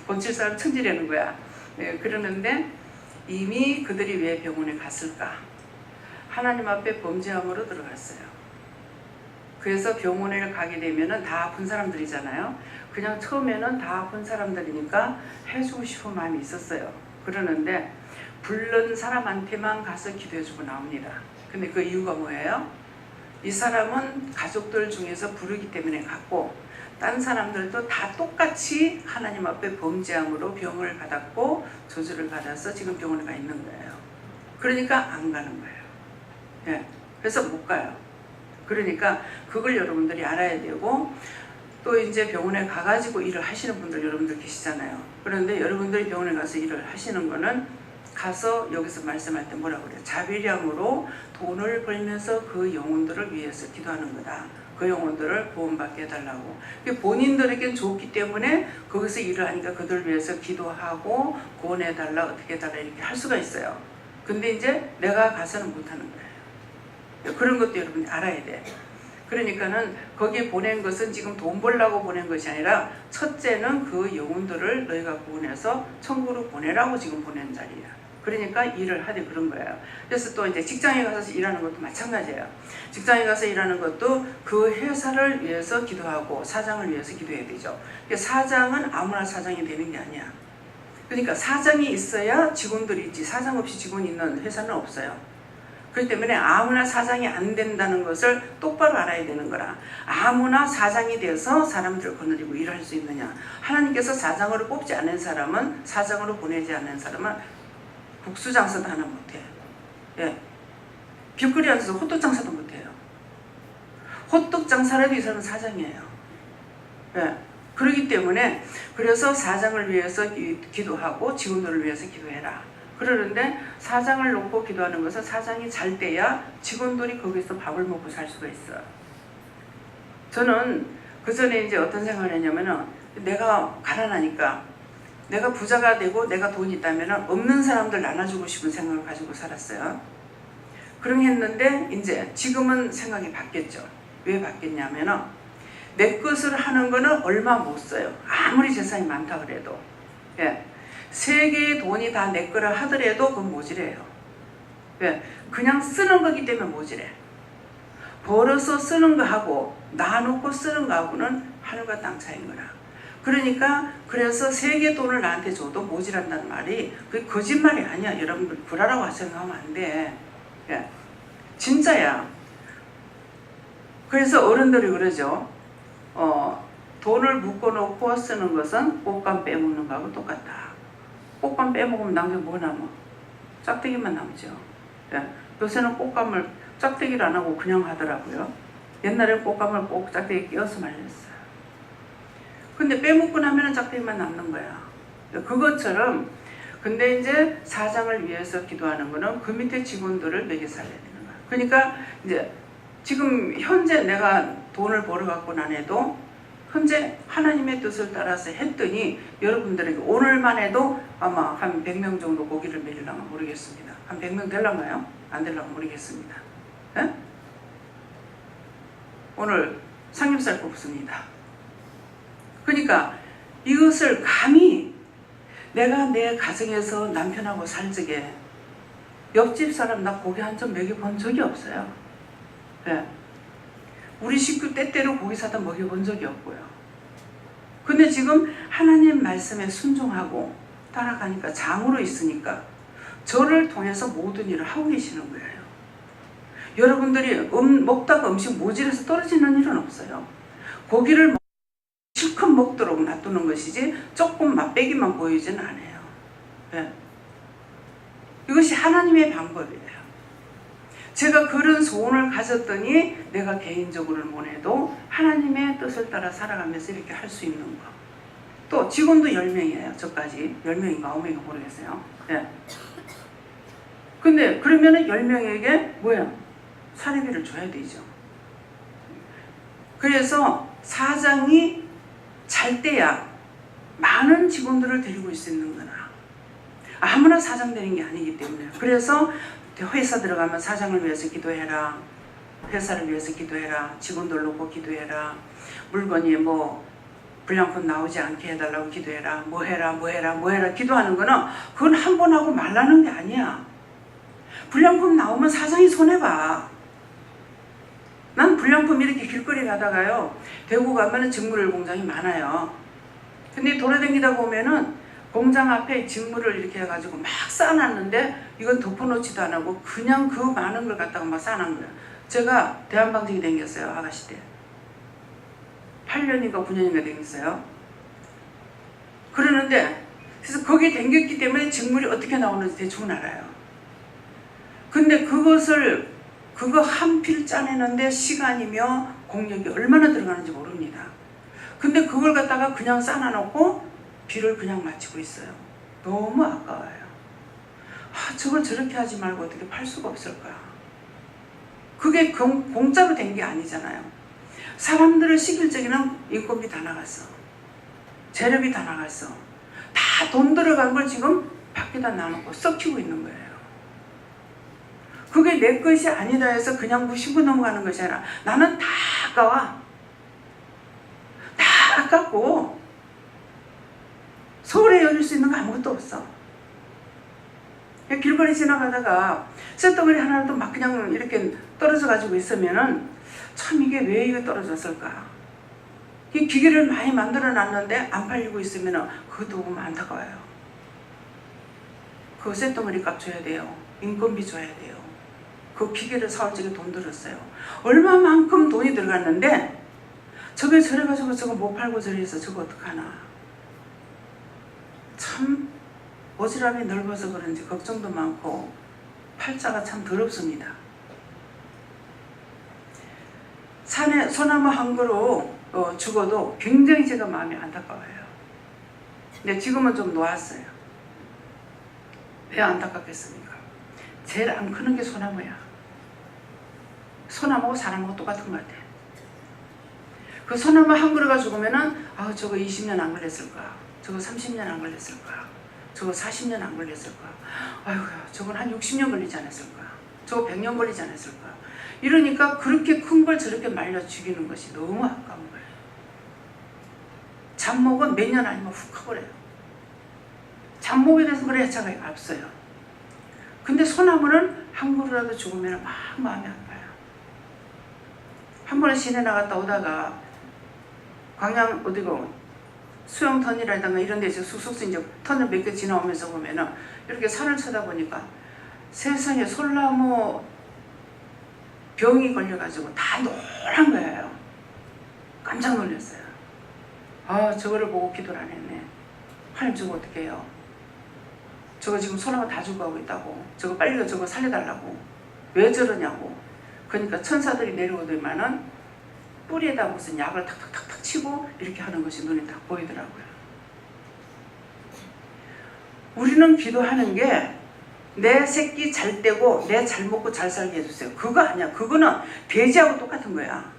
고칠 사람 천지라는 거야. 예. 그러는데 이미 그들이 왜 병원에 갔을까? 하나님 앞에 범죄함으로 들어갔어요. 그래서 병원에 가게 되면은 다 아픈 사람들이잖아요. 그냥 처음에는 다 아픈 사람들이니까 해주고 싶은 마음이 있었어요. 그러는데 부른 사람한테만 가서 기도해주고 나옵니다. 근데 그 이유가 뭐예요? 이 사람은 가족들 중에서 부르기 때문에 갔고 딴 사람들도 다 똑같이 하나님 앞에 범죄함으로 병을 받았고 저주를 받아서 지금 병원에 가 있는 거예요. 그러니까 안 가는 거예요. 예. 그래서 못 가요. 그러니까 그걸 여러분들이 알아야 되고 또 이제 병원에 가가지고 일을 하시는 분들 여러분들 계시잖아요. 그런데 여러분들이 병원에 가서 일을 하시는 거는 가서 여기서 말씀할 때 뭐라고 그래요? 자비량으로 돈을 벌면서 그 영혼들을 위해서 기도하는 거다. 그 영혼들을 구원받게 해달라고. 본인들에겐 좋기 때문에 거기서 일을 하니까 그들을 위해서 기도하고 구원해달라 어떻게 해달라 이렇게 할 수가 있어요. 근데 이제 내가 가서는 못하는 거예요. 그런 것도 여러분이 알아야 돼. 그러니까는 거기에 보낸 것은 지금 돈 벌려고 보낸 것이 아니라 첫째는 그 영혼들을 너희가 구원해서 천국으로 보내라고 지금 보낸 자리야. 그러니까 일을 하되 그런 거예요. 그래서 또 이제 직장에 가서 일하는 것도 마찬가지예요. 직장에 가서 일하는 것도 그 회사를 위해서 기도하고 사장을 위해서 기도해야 되죠. 사장은 아무나 사장이 되는 게 아니야. 그러니까 사장이 있어야 직원들이 있지 사장 없이 직원이 있는 회사는 없어요. 그렇기 때문에 아무나 사장이 안 된다는 것을 똑바로 알아야 되는 거라. 아무나 사장이 돼서 사람들을 거느리고 일할 수 있느냐. 하나님께서 사장으로 뽑지 않은 사람은 사장으로 보내지 않은 사람은 국수장사도 하나 못해요. 예. 빚거리 앉아서 호떡장사도 못해요. 호떡장사라도 이 사람은 사장이에요. 예. 그렇기 때문에 그래서 사장을 위해서 기도하고 직원들을 위해서 기도해라. 그러는데 사장을 놓고 기도하는 것은 사장이 잘 돼야 직원들이 거기서 밥을 먹고 살 수가 있어요. 저는 그 전에 이제 어떤 생각을 했냐면은 내가 가난하니까 내가 부자가 되고 내가 돈이 있다면은 없는 사람들 나눠주고 싶은 생각을 가지고 살았어요. 그렇게 했는데 이제 지금은 생각이 바뀌었죠. 왜 바뀌었냐면은 내 것을 하는 거는 얼마 못 써요. 아무리 재산이 많다 그래도. 예. 세계의 돈이 다 내 거라 하더라도 그건 모질해요. 왜? 그냥 쓰는 거기 때문에 모질해. 벌어서 쓰는 거하고 나누고 쓰는 거하고는 하늘과 땅 차이인 거라. 그러니까 그래서 세계 돈을 나한테 줘도 모자란다는 말이 그게 거짓말이 아니야. 여러분들 구라라고 생각하면 안 돼. 예. 진짜야. 그래서 어른들이 그러죠. 돈을 묶어놓고 쓰는 것은 꽃감 빼먹는 거하고 똑같다. 꽃감 빼먹으면 남겨 뭐 남아? 짝대기만 남죠. 예. 요새는 꽃감을 짝대기를 안 하고 그냥 하더라고요. 옛날에 꽃감을 꼭 짝대기 끼워서 말렸어요. 근데 빼먹고 나면 짝대기만 남는 거야. 그것처럼 근데 이제 사장을 위해서 기도하는 거는 그 밑에 직원들을 먹여 살려야 되는 거야. 그러니까 이제 지금 현재 내가 돈을 벌어갖고 난 해도 현재 하나님의 뜻을 따라서 했더니 여러분들에게 오늘만 해도 아마 한 100명 정도 고기를 먹이려면 모르겠습니다. 한 100명 될란가요? 안 될라면 모르겠습니다. 예? 오늘 삼겹살 굽습니다. 그러니까 이것을 감히 내가 내 가정에서 남편하고 살 적에 옆집 사람 나 고기 한 점 먹여본 적이 없어요. 예. 우리 식구 때때로 고기 사다 먹여본 적이 없고요. 근데 지금 하나님 말씀에 순종하고 따라가니까 장으로 있으니까 저를 통해서 모든 일을 하고 계시는 거예요. 여러분들이 먹다가 음식 모질에서 떨어지는 일은 없어요. 고기를 실컷 먹도록 놔두는 것이지 조금 맛배기만 보이지는 않아요. 네. 이것이 하나님의 방법이에요. 제가 그런 소원을 가졌더니 내가 개인적으로는 못해도 하나님의 뜻을 따라 살아가면서 이렇게 할 수 있는 거. 또 직원도 10명이에요. 저까지 10명인가 9명인가 모르겠어요. 네. 근데 그러면은 10명에게 뭐야? 사례비를 줘야 되죠. 그래서 사장이 잘 때야 많은 직원들을 데리고 있는구나. 아무나 사장 되는 게 아니기 때문에. 그래서 회사 들어가면 사장을 위해서 기도해라. 회사를 위해서 기도해라. 직원들 놓고 기도해라. 물건이 뭐 불량품 나오지 않게 해달라고 기도해라. 뭐 해라 기도하는 거는 그건 한 번 하고 말라는 게 아니야. 불량품 나오면 사장이 손해봐. 난 불량품 이렇게 길거리 가다가요. 대구 가면은 직물 공장이 많아요. 근데 돌아다니다 보면은 공장 앞에 직물을 이렇게 해가지고 막 쌓아놨는데 이건 덮어놓지도 안 하고 그냥 그 많은 걸 갖다가 막 쌓아놓은 거예요. 제가 대한방직이 댕겼어요. 아가씨 때. 8년인가 9년인가 댕겼어요. 그러는데 그래서 거기에 댕겼기 때문에 직물이 어떻게 나오는지 대충 알아요. 근데 그거 한 필 짜내는데 시간이며 공력이 얼마나 들어가는지 모릅니다. 근데 그걸 갖다가 그냥 쌓아놓고 비를 그냥 마치고 있어요. 너무 아까워요. 저걸 저렇게 하지 말고 어떻게 팔 수가 없을까? 그게 공짜로 된 게 아니잖아요. 사람들을 시킬 적에는 인건비 다 나갔어. 재료비 다 나갔어. 다 돈 들어간 걸 지금 밖에다 놔놓고 썩히고 있는 거예요. 그게 내 것이 아니다 해서 그냥 무심코 넘어가는 것이 아니라 나는 다 아까워. 다 아깝고 서울에 열릴 수 있는 거 아무것도 없어. 길거리 지나가다가 쇳덩어리 하나라도 막 그냥 이렇게 떨어져 가지고 있으면은 참 이게 왜 이거 떨어졌을까? 이 기계를 많이 만들어 놨는데 안 팔리고 있으면은 그것도 보면 안타까워요. 그 쇳덩어리 값 줘야 돼요. 인건비 줘야 돼요. 그 기계를 사올 적에 돈 들었어요. 얼마만큼 돈이 들어갔는데 저게 저래가지고 저거 못 팔고 저래서 저거 어떡하나. 참 오지랖이 넓어서 그런지 걱정도 많고 팔자가 참 더럽습니다. 산에 소나무 한 그루 죽어도 굉장히 제가 마음이 안타까워요. 근데 지금은 좀 놓았어요. 왜 안타깝겠습니까? 제일 안 크는 게 소나무야. 소나무하고 사람하고 똑같은 것 같아. 그 소나무 한 그루가 죽으면은 저거 20년 안 걸렸을까? 저거 30년 안 걸렸을까? 저거 40년 안 걸렸을까? 아이고야, 저건 한 60년 걸리지 않았을까? 저거 100년 걸리지 않았을까? 이러니까 그렇게 큰 걸 저렇게 말려 죽이는 것이 너무 아까운 거예요. 잡목은 몇 년 아니면 훅 커버려요. 잡목에 대해서 그래 차가 없어요. 근데 소나무는 한 그루라도 죽으면 막 마음이 아파요. 한 번은 시내 나갔다 오다가 광양 어디고 수영터널이라든가 이런 데서 숙소 이제 터널 몇 개 지나오면서 보면은 이렇게 산을 쳐다보니까 세상에 솔나무 병이 걸려가지고 다 노란 거예요. 깜짝 놀랐어요. 아, 저거를 보고 기도를 안 했네. 하나님 저거 어떻게 해요? 저거 지금 소나무 다 죽어가고 있다고. 저거 빨리 저거 살려달라고. 왜 저러냐고. 그러니까 천사들이 내려오더만은 뿌리에다 무슨 약을 탁탁탁탁 치고 이렇게 하는 것이 눈에 딱 보이더라고요. 우리는 기도하는 게 내 새끼 잘 떼고 내 잘 먹고 잘 살게 해주세요. 그거 아니야. 그거는 돼지하고 똑같은 거야.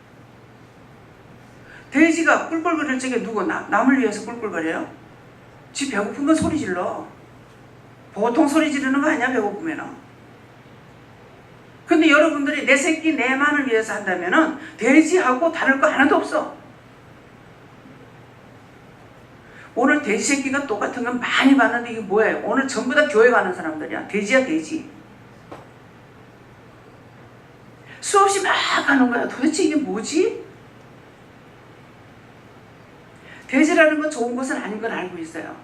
돼지가 꿀꿀거릴 적에 누구 남을 위해서 꿀꿀거려요? 지 배고프면 소리 질러. 보통 소리 지르는 거 아니야, 배고프면은. 근데 여러분들이 내 새끼 내만을 위해서 한다면은 돼지하고 다를 거 하나도 없어. 오늘 돼지 새끼가 똑같은 건 많이 봤는데 이게 뭐예요? 오늘 전부 다 교회 가는 사람들이야. 돼지야, 돼지. 수없이 막 가는 거야. 도대체 이게 뭐지? 돼지라는 건 좋은 것은 아닌 건 알고 있어요.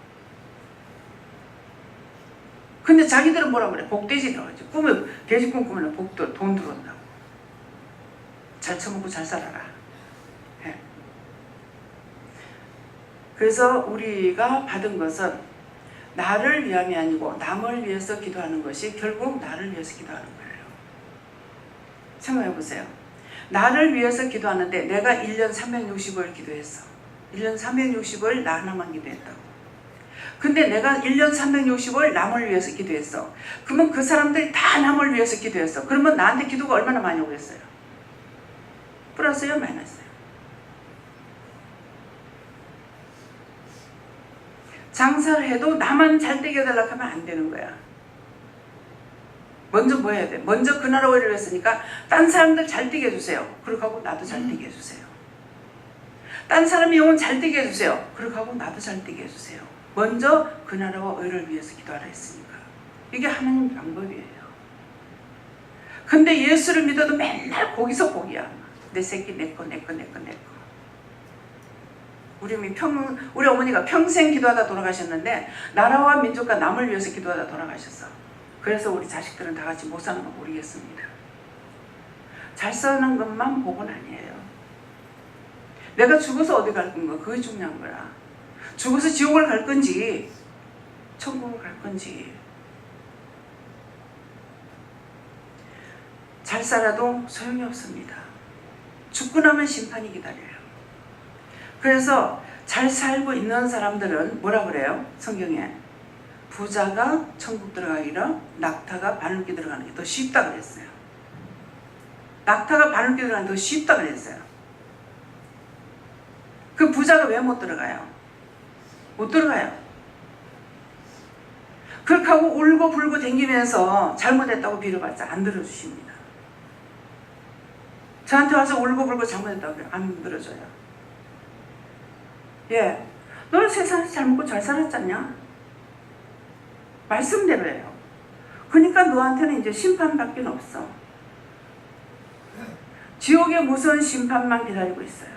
근데 자기들은 뭐라 그래? 복돼지라고 하지. 꿈에 돼지 꿈꾸면 돈 들어온다고. 잘 처먹고 잘 살아라. 네. 그래서 우리가 받은 것은 나를 위함이 아니고 남을 위해서 기도하는 것이 결국 나를 위해서 기도하는 거예요. 생각해 보세요. 나를 위해서 기도하는데 내가 1년 365일 기도했어. 1년 365일 나 하나만 기도했다고. 근데 내가 1년 365일 남을 위해서 기도했어. 그러면 그 사람들이 다 남을 위해서 기도했어. 그러면 나한테 기도가 얼마나 많이 오겠어요? 플러스요? 마이너스요? 장사를 해도 나만 잘 되게 해달라고 하면 안 되는 거야. 먼저 뭐 해야 돼? 먼저 그 나라 오해를 했으니까 딴 사람들 잘 되게 해주세요. 그렇게 하고 나도 잘 되게 해주세요. 딴 사람이 영혼 잘 되게 해주세요. 그렇게 하고 나도 잘 되게 해주세요. 먼저 그 나라와 의를 위해서 기도하라 했으니까. 이게 하나님 방법이에요. 근데 예수를 믿어도 맨날 거기서 거기야. 내 새끼 내꺼. 우리 어머니가 평생 기도하다 돌아가셨는데 나라와 민족과 남을 위해서 기도하다 돌아가셨어. 그래서 우리 자식들은 다 같이 못 사는 거 모르겠습니다. 잘 사는 것만 복은 아니에요. 내가 죽어서 어디 갈 건가? 그게 중요한 거야. 죽어서 지옥을 갈 건지 천국을 갈 건지. 잘 살아도 소용이 없습니다. 죽고 나면 심판이 기다려요. 그래서 잘 살고 있는 사람들은 뭐라 그래요? 성경에 부자가 천국 들어가기라 낙타가 바늘기 들어가는 게 더 쉽다 그랬어요. 낙타가 바늘기 들어가는 게 더 쉽다 그랬어요. 그 부자가 왜 못 들어가요? 못 들어가요. 그렇게 하고 울고 불고 댕기면서 잘못했다고 빌어봤자 안 들어주십니다. 저한테 와서 울고 불고 잘못했다고 안 들어줘요. 예, 너는 세상에서 잘 먹고 잘 살았잖냐? 말씀대로예요. 그러니까 너한테는 이제 심판밖에 없어. 지옥의 무서운 심판만 기다리고 있어요.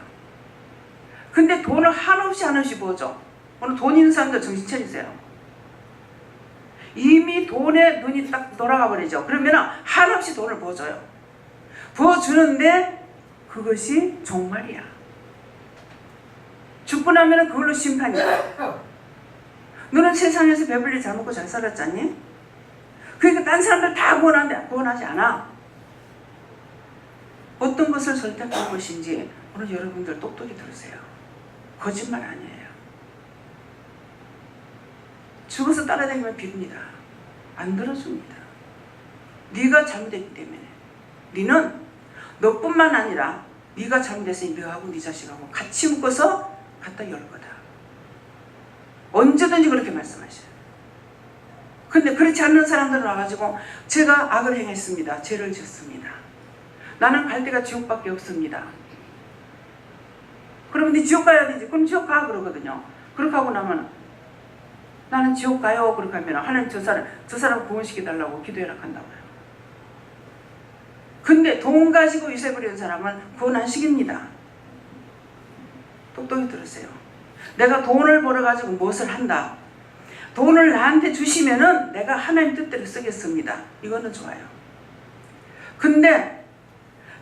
근데 돈을 한없이 부어줘. 오늘 돈 있는 사람들 정신 차리세요. 이미 돈에 눈이 딱 돌아가 버리죠. 그러면 한없이 돈을 부어줘요. 부어주는데 그것이 종말이야. 죽고 나면 그걸로 심판이야. 너는 세상에서 배불리 잘 먹고 잘 살았잖니? 그러니까 딴 사람들 다 구원하는데 구원하지 않아. 어떤 것을 선택할 것인지 오늘 여러분들 똑똑히 들으세요. 거짓말 아니에요. 죽어서 따라다니면 빕니다. 안 들어줍니다. 네가 잘못했기 때문에. 네는 너뿐만 아니라 네가 잘못했으니 너하고 네 자식하고 같이 묶어서 갖다 열 거다. 언제든지 그렇게 말씀하셔요. 근데 그렇지 않는 사람들은 와가지고 제가 악을 행했습니다. 죄를 지었습니다. 나는 갈 데가 지옥밖에 없습니다. 그러면 네 지옥 가야 되지. 그럼 지옥 가 그러거든요. 그렇게 하고 나면 나는 지옥 가요. 그렇게 하면 하나님 저 사람 구원시켜달라고 기도해라 한다고요. 근데 돈 가지고 유세 부리는 사람은 구원 안 시킵니다. 똑똑히 들으세요. 내가 돈을 벌어가지고 무엇을 한다. 돈을 나한테 주시면은 내가 하나님 뜻대로 쓰겠습니다. 이거는 좋아요. 근데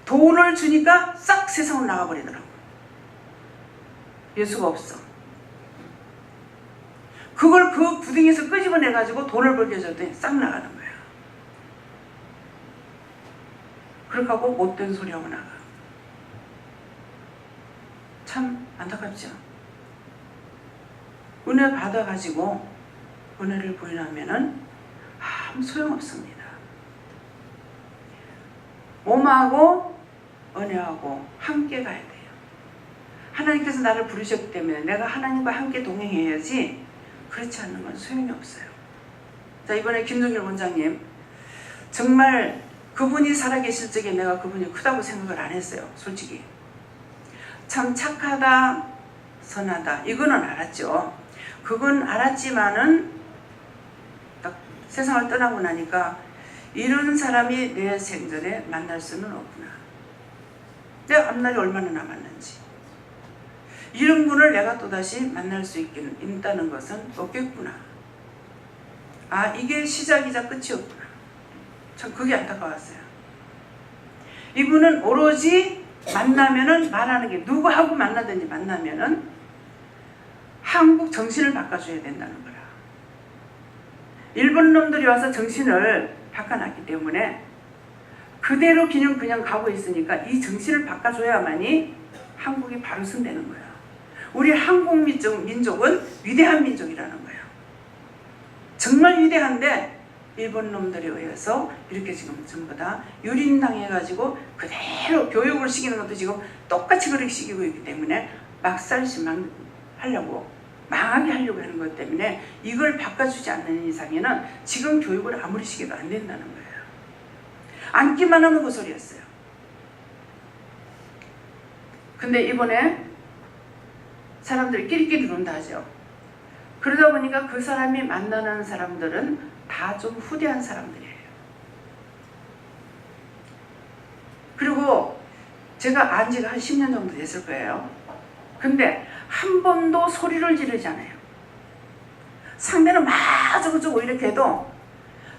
돈을 주니까 싹 세상으로 나가버리더라고. 예수가 없어. 그걸 그 부등에서 끄집어내가지고 돈을 벌게 해줬더니 싹 나가는 거야. 그렇게 하고 못된 소리 하고 나가. 참 안타깝죠. 은혜 받아가지고 은혜를 부인하면은 아무 소용없습니다. 몸하고 은혜하고 함께 가야 돼요. 하나님께서 나를 부르셨기 때문에 내가 하나님과 함께 동행해야지, 그렇지 않는 건 소용이 없어요. 자, 이번에 김종길 원장님, 정말 그분이 살아계실 적에 내가 그분이 크다고 생각을 안 했어요. 솔직히. 참 착하다, 선하다, 이거는 알았죠. 그건 알았지만은 딱 세상을 떠나고 나니까 이런 사람이 내 생전에 만날 수는 없구나. 내 앞날이 얼마나 남았는지. 이런 분을 내가 또다시 만날 수 있다는 것은 없겠구나. 아, 이게 시작이자 끝이었구나. 참 그게 안타까웠어요. 이분은 오로지 만나면은 말하는 게, 누구하고 만나든지 만나면은 한국 정신을 바꿔줘야 된다는 거라. 일본 놈들이 와서 정신을 바꿔놨기 때문에 그대로 그냥 가고 있으니까 이 정신을 바꿔줘야만이 한국이 바로 선되는 거예요. 우리 한국 민족은 위대한 민족이라는 거예요. 정말 위대한데 일본 놈들에 의해서 이렇게 지금 전부 다 유린당해가지고 그대로 교육을 시키는 것도 지금 똑같이 그렇게 시키고 있기 때문에 막살심만 하려고, 망하게 하려고 하는 것 때문에 이걸 바꿔주지 않는 이상에는 지금 교육을 아무리 시켜도 안 된다는 거예요. 앉기만 하면 그 소리였어요. 근데 이번에 사람들이 끼리끼리 들어온다 하죠. 그러다 보니까 그 사람이 만나는 사람들은 다 좀 후대한 사람들이에요. 그리고 제가 안 지가 한 10년 정도 됐을 거예요. 근데 한 번도 소리를 지르지 않아요. 상대는 막 저거저거 이렇게 해도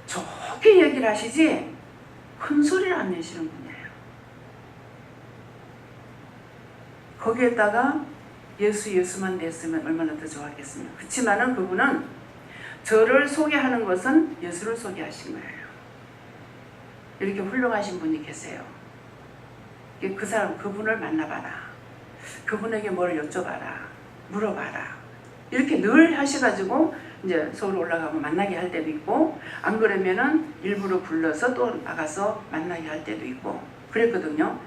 좋게 얘기를 하시지 큰 소리를 안 내시는 분이에요. 거기에다가 예수만 냈으면 얼마나 더 좋았겠습니까? 그렇지만은 그분은 저를 소개하는 것은 예수를 소개하신 거예요. 이렇게 훌륭하신 분이 계세요. 그 사람, 그분을 만나봐라. 그분에게 뭘 여쭤봐라. 물어봐라. 이렇게 늘 하셔가지고 이제 서울 올라가면 만나게 할 때도 있고, 안 그러면은 일부러 불러서 또 나가서 만나게 할 때도 있고 그랬거든요.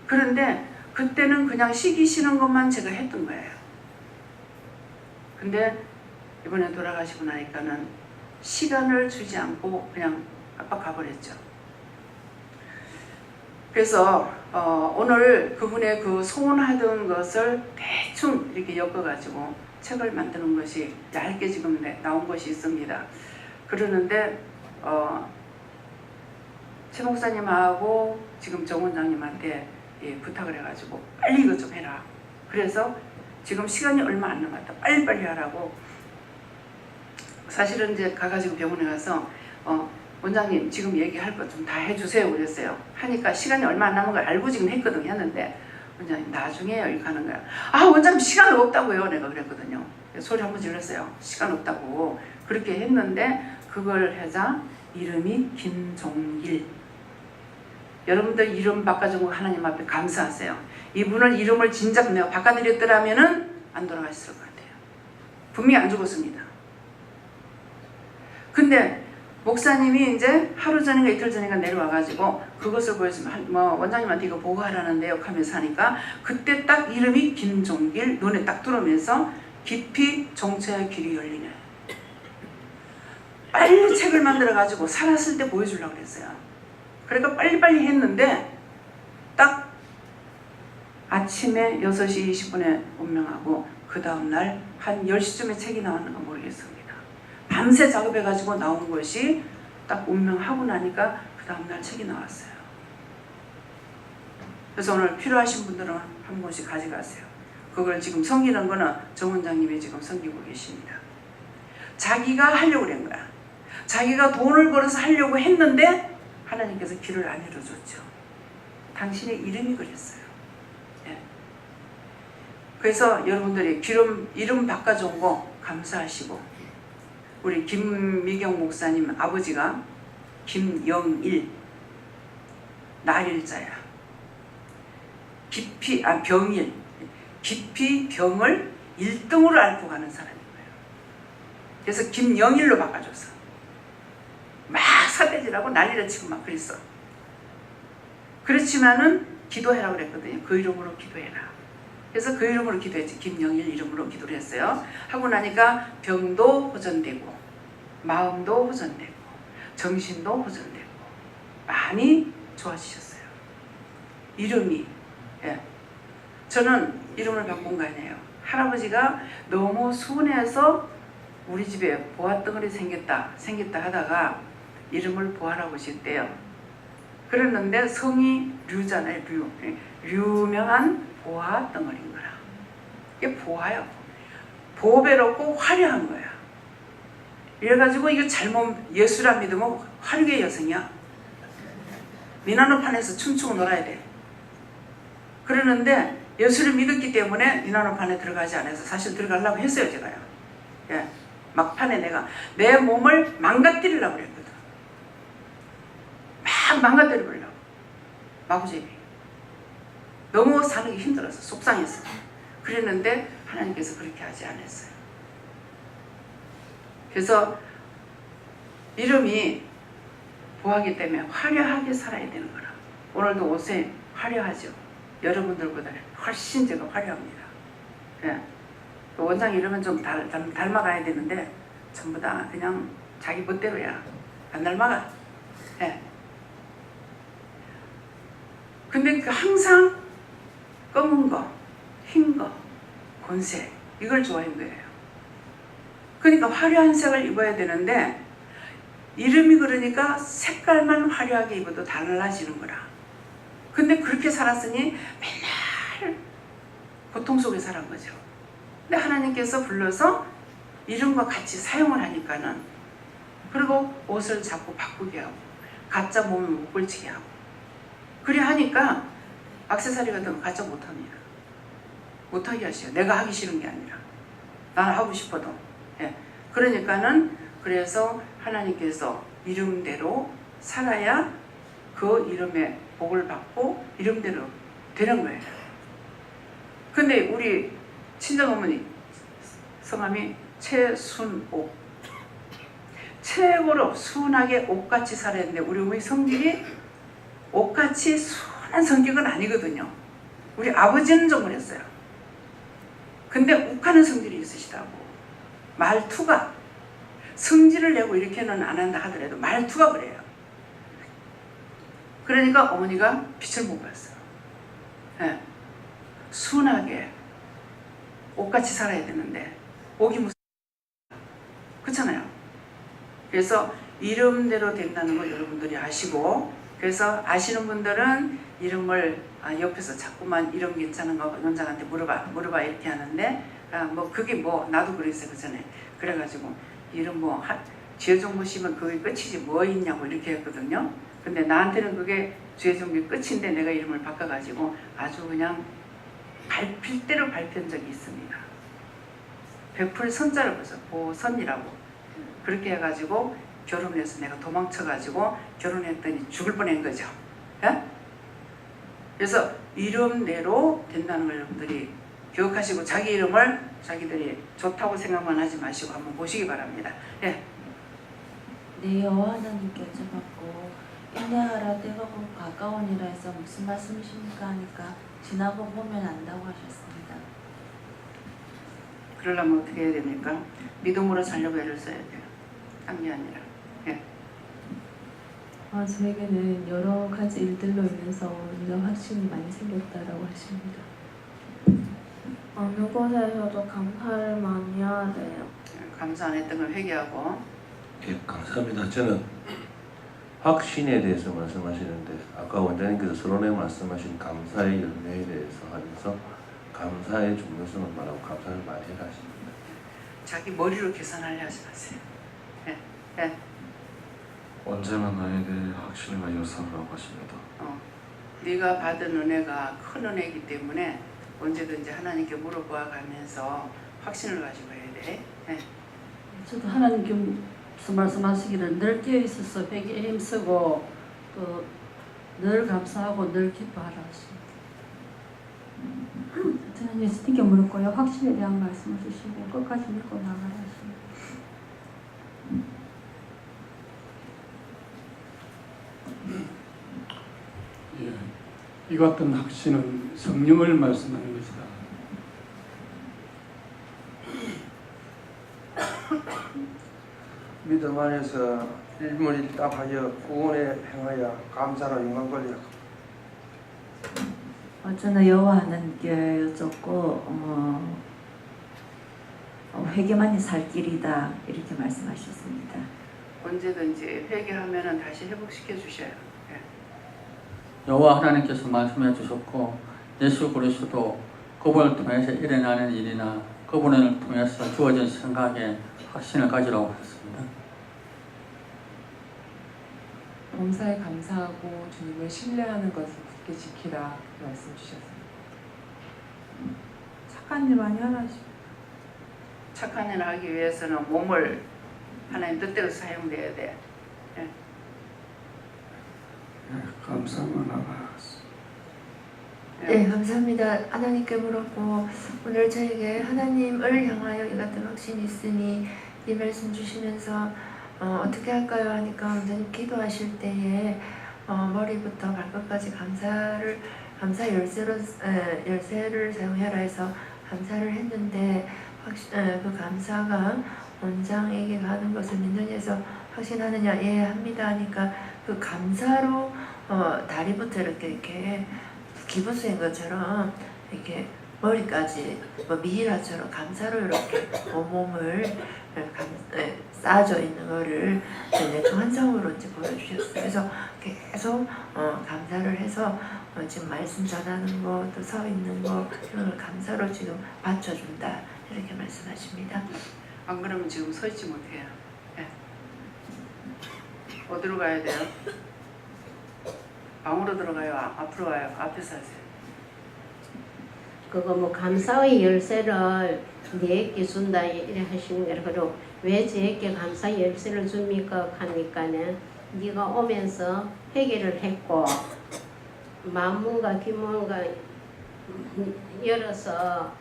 그런데 그때는 그냥 시키시는 것만 제가 했던 거예요. 근데 이번에 돌아가시고 나니까는 시간을 주지 않고 그냥 깜빡 가버렸죠. 그래서 오늘 그분의 그 소원하던 것을 대충 이렇게 엮어가지고 책을 만드는 것이 얇게 지금 나온 것이 있습니다. 그러는데 최 목사님하고 지금 정 원장님한테 부탁을 해가지고 빨리 이것 좀 해라. 그래서 지금 시간이 얼마 안 남았다. 빨리빨리 하라고. 사실은 이제 가가지고 병원에 가서 원장님 지금 얘기할 것 좀 다 해주세요 그랬어요. 하니까 시간이 얼마 안 남은 걸 알고 지금 했거든요. 했는데 원장님 나중에요 이렇게 하는 거야. 아 원장님 시간 없다고요. 내가 그랬거든요. 소리 한번 질렀어요. 시간 없다고. 그렇게 했는데 그걸 하자 이름이 김종길. 여러분들 이름 바꿔준 거 하나님 앞에 감사하세요. 이분을 이름을 진작 내가 바꿔드렸더라면은 안 돌아가셨을 것 같아요. 분명히 안 죽었습니다. 근데 목사님이 이제 하루 전인가 이틀 전인가 내려와가지고 그것을 보여주면 원장님한테 이거 보고하라는데요 하면서 하니까 그때 딱 이름이 김종길 눈에 딱 들어오면서 깊이 정체의 길이 열리네. 빨리 책을 만들어가지고 살았을 때 보여주려고 그랬어요. 그러니까 빨리빨리 했는데 딱 아침에 6시 20분에 운명하고 그 다음날 한 10시쯤에 책이 나왔는가 모르겠습니다. 밤새 작업해가지고 나온 것이 딱 운명하고 나니까 그 다음날 책이 나왔어요. 그래서 오늘 필요하신 분들은 한 권씩 가져가세요. 그걸 지금 섬기는 거는 정 원장님이 지금 섬기고 계십니다. 자기가 하려고 그런 거야. 자기가 돈을 벌어서 하려고 했는데 하나님께서 길을 안 열어줬죠. 당신의 이름이 그랬어요. 예. 그래서 여러분들이 이름 바꿔준 거 감사하시고, 우리 김미경 목사님 아버지가 김영일, 날일자야. 병일, 깊이 병을 1등으로 앓고 가는 사람인 거예요. 그래서 김영일로 바꿔줬어. 막 사대질하고 난리를 치고 막 그랬어. 그렇지만은 기도해라고 그랬거든요. 그 이름으로 기도해라. 그래서 그 이름으로 기도했지. 김영일 이름으로 기도를 했어요. 하고 나니까 병도 호전되고 마음도 호전되고 정신도 호전되고 많이 좋아지셨어요. 이름이, 예. 저는 이름을 바꾼 거 아니에요. 할아버지가 너무 순해서 우리 집에 보아덩어리 생겼다 하다가 이름을 보아라고 짓대요. 그랬는데 성이 류잖아요. 유명한 보아덩어리인 거라. 이게 보아요. 보배롭고 화려한 거야. 이래가지고 이거 잘못 예수라 믿으면 화류계 여성이야. 미나노판에서 춤추고 놀아야 돼. 그러는데 예수를 믿었기 때문에 미나노판에 들어가지 않아서 사실 들어가려고 했어요, 제가요. 예. 막판에 내가 내 몸을 망가뜨리려고 그랬거든. 막 망가뜨려보려고. 마구잡이. 너무 사는 게 힘들어서 속상했어. 그랬는데 하나님께서 그렇게 하지 않았어요. 그래서 이름이 보하기 때문에 화려하게 살아야 되는 거라. 오늘도 옷에 화려하죠. 여러분들보다 훨씬 제가 화려합니다. 예. 원장 이름은 좀 닮아가야 되는데 전부 다 그냥 자기 멋대로야. 안 닮아가. 예. 근데 그 항상 검은 거, 흰 거, 곤색 이걸 좋아하는 거예요. 그러니까 화려한 색을 입어야 되는데 이름이 그러니까 색깔만 화려하게 입어도 달라지는 거라. 근데 그렇게 살았으니 맨날 고통 속에 살은 거죠. 근데 하나님께서 불러서 이름과 같이 사용을 하니까는, 그리고 옷을 자꾸 바꾸게 하고 가짜 몸을 못 걸치게 하고 그래 하니까 액세서리 같은 거 가짜 못합니다. 못하게 하셔요. 내가 하기 싫은 게 아니라 나는 하고 싶어도. 예. 그러니까는 그래서 하나님께서 이름대로 살아야 그 이름의 복을 받고 이름대로 되는 거예요. 근데 우리 친정어머니 성함이 최순옥. 최고로 순하게 옥같이 살아야 되는데 우리 어머니 성질이 옥같이 순한 성격은 아니거든요. 우리 아버지는 좀 그랬어요. 근데 욱하는 성질이 있으시다고. 말투가 성질을 내고 이렇게는 안 한다 하더라도 말투가 그래요. 그러니까 어머니가 빛을 못 봤어요. 예. 순하게 옥같이 살아야 되는데 옥이 무슨 그렇잖아요. 그래서 이름대로 된다는 걸 여러분들이 아시고, 그래서 아시는 분들은 이름을 옆에서 자꾸만 이름 괜찮은 거 원장한테 물어봐 이렇게 하는데, 뭐 그게 뭐 나도 그랬어요 그 전에. 그래가지고 이름 뭐 죄종부 씨면 그게 끝이지 뭐 있냐고 이렇게 했거든요. 근데 나한테는 그게 죄종부 끝인데 내가 이름을 바꿔가지고 아주 그냥 밟힐 대로 밟힌 적이 있습니다. 100% 선자를 보죠. 보선이라고. 그렇게 해가지고 결혼해서 내가 도망쳐가지고 결혼했더니 죽을 뻔한 거죠. 예? 그래서 이름대로 된다는 걸 여러분들이 기억하시고 자기 이름을 자기들이 좋다고 생각만 하지 마시고 한번 보시기 바랍니다. 예. 네, 여호와 하나님께 여쭤봤고 인내하라 때가 곧 가까우니라 해서 무슨 말씀이십니까 하니까 지나고 보면 안다고 하셨습니다. 그러려면 어떻게 해야 됩니까? 믿음으로 살려고 애를 써야 돼요. 딴 게 아니라. 예. 저에게는 여러 가지 일들로 인해서 우리가 확신이 많이 생겼다라고 하십니다. 어느 곳에서도 감사를 많이 해야 돼요. 감사 안 했던 걸 회개하고. 예, 감사합니다. 저는 확신에 대해서 말씀하시는데 아까 원장님께서 서론에 말씀하신 감사의 열매에 대해서 하면서 감사의 중요성을 말하고 감사를 많이 해라 하십니다. 자기 머리로 계산하려 하지 마세요. 예, 예. 언제나 나에 대해 확신과 여사라고 하십니다. 네가 받은 은혜가 큰 은혜이기 때문에 언제든지 하나님께 물어보아 가면서 확신을 가지고 해야 돼. 예. 저도 하나님께서 말씀하시기를 늘 깨어 있어서 회개에 힘쓰고 또 늘 감사하고 늘 기뻐하라 하십니다. 저는 예수님께 물을 거예요. 확신에 대한 말씀을 주시고 끝까지 믿고 나가라 하십니다. 예, 이 같은 확신은 성령을 말씀하는 것이다. 믿음 안에서 일문일답하여 구원에 행하여 감사로 영광 돌려. 저는 여호와 하나님께 여쭙고 회개만이 살 길이다 이렇게 말씀하셨습니다. 언제든지 회개하면은 다시 회복시켜 주셔요. 예. 여호와 하나님께서 말씀해 주셨고 예수 그리스도 그분을 통해서 일어나는 일이나 그분을 통해서 주어진 생각에 확신을 가지라고 했습니다. 범사에 감사하고 주님을 신뢰하는 것을 굳게 지키라 말씀 주셨습니다. 착한 일 많이 하라 하십니다. 착한 일을 하기 위해서는 몸을 하나님 뜻대로 사용돼야 돼. 예. 감사만 하라. 네, 감사합니다. 하나님께 물었고 오늘 저에게 하나님을 향하여 이 같은 확신이 있으니 이 말씀 주시면서 어떻게 할까요? 하니까 완전히 기도하실 때에 머리부터 발끝까지 감사 열쇠를 사용해라 해서 감사를 했는데 그 감사가 원장에게 가는 것을 민정에서 확신하느냐? 예, 합니다 하니까 그 감사로 다리부터 이렇게 기부수인 것처럼 이렇게 머리까지 미이라처럼 감사로 이렇게 온몸을 쌓아져 있는 거를 내통 환상으로 이제 보여주셨어요. 그래서 계속 감사를 해서 지금 말씀 전하는 거, 또 서 있는 거 이런 걸 감사로 지금 받쳐준다 이렇게 말씀하십니다. 안 그러면 지금 서 있지 못해요. 예. 어디로 가야 돼요? 방으로 들어가요? 앞으로 와요? 앞에서 하세요? 그거 뭐 감사의 열쇠를 네게 준다 이래 하시는 거라. 그리고 왜 저에게 감사 열쇠를 줍니까 하니까는 네가 오면서 회개를 했고 마음문과 귓문과 열어서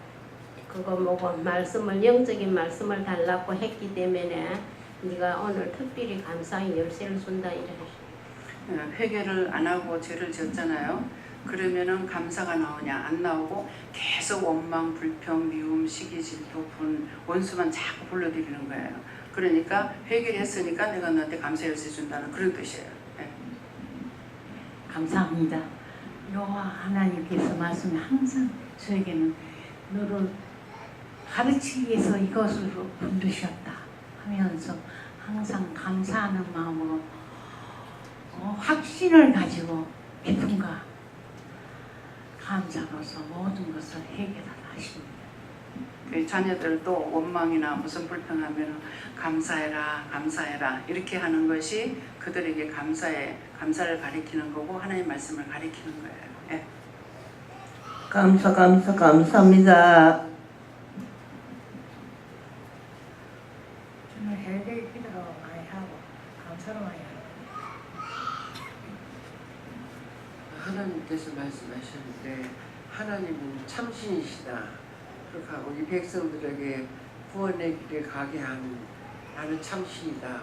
그거 뭐고 말씀을 영적인 말씀을 달라고 했기 때문에 네가 오늘 특별히 감사의 열쇠를 준다 이래 하시는. 회개를 안 하고 죄를 지었잖아요. 그러면은 감사가 나오냐? 안 나오고 계속 원망, 불평, 미움, 시기, 질투, 분, 원수만 자꾸 불러들이는 거예요. 그러니까 회개를 했으니까 내가 너한테 감사 열쇠 준다는 그런 뜻이에요. 네. 감사합니다. 여호와 하나님께서 말씀이 항상 저에게는 너를 가르치기 위해서 이것으로 부르셨다 하면서 항상 감사하는 마음으로 확신을 가지고 기쁨과 감사로서 모든 것을 해결하십니다. 그 자녀들도 원망이나 무슨 불평하면 감사해라, 감사해라 이렇게 하는 것이 그들에게 감사를 가리키는 거고 하나님 말씀을 가리키는 거예요. 예. 감사합니다. 저는 회개 기도로 많이 하고 감사로 많이 하고. 하나님께서 말씀하셨는데 하나님은 참신이시다. 그러니까 우리 백성들에게 구원의 길에 가게 하는 나는 참신이다.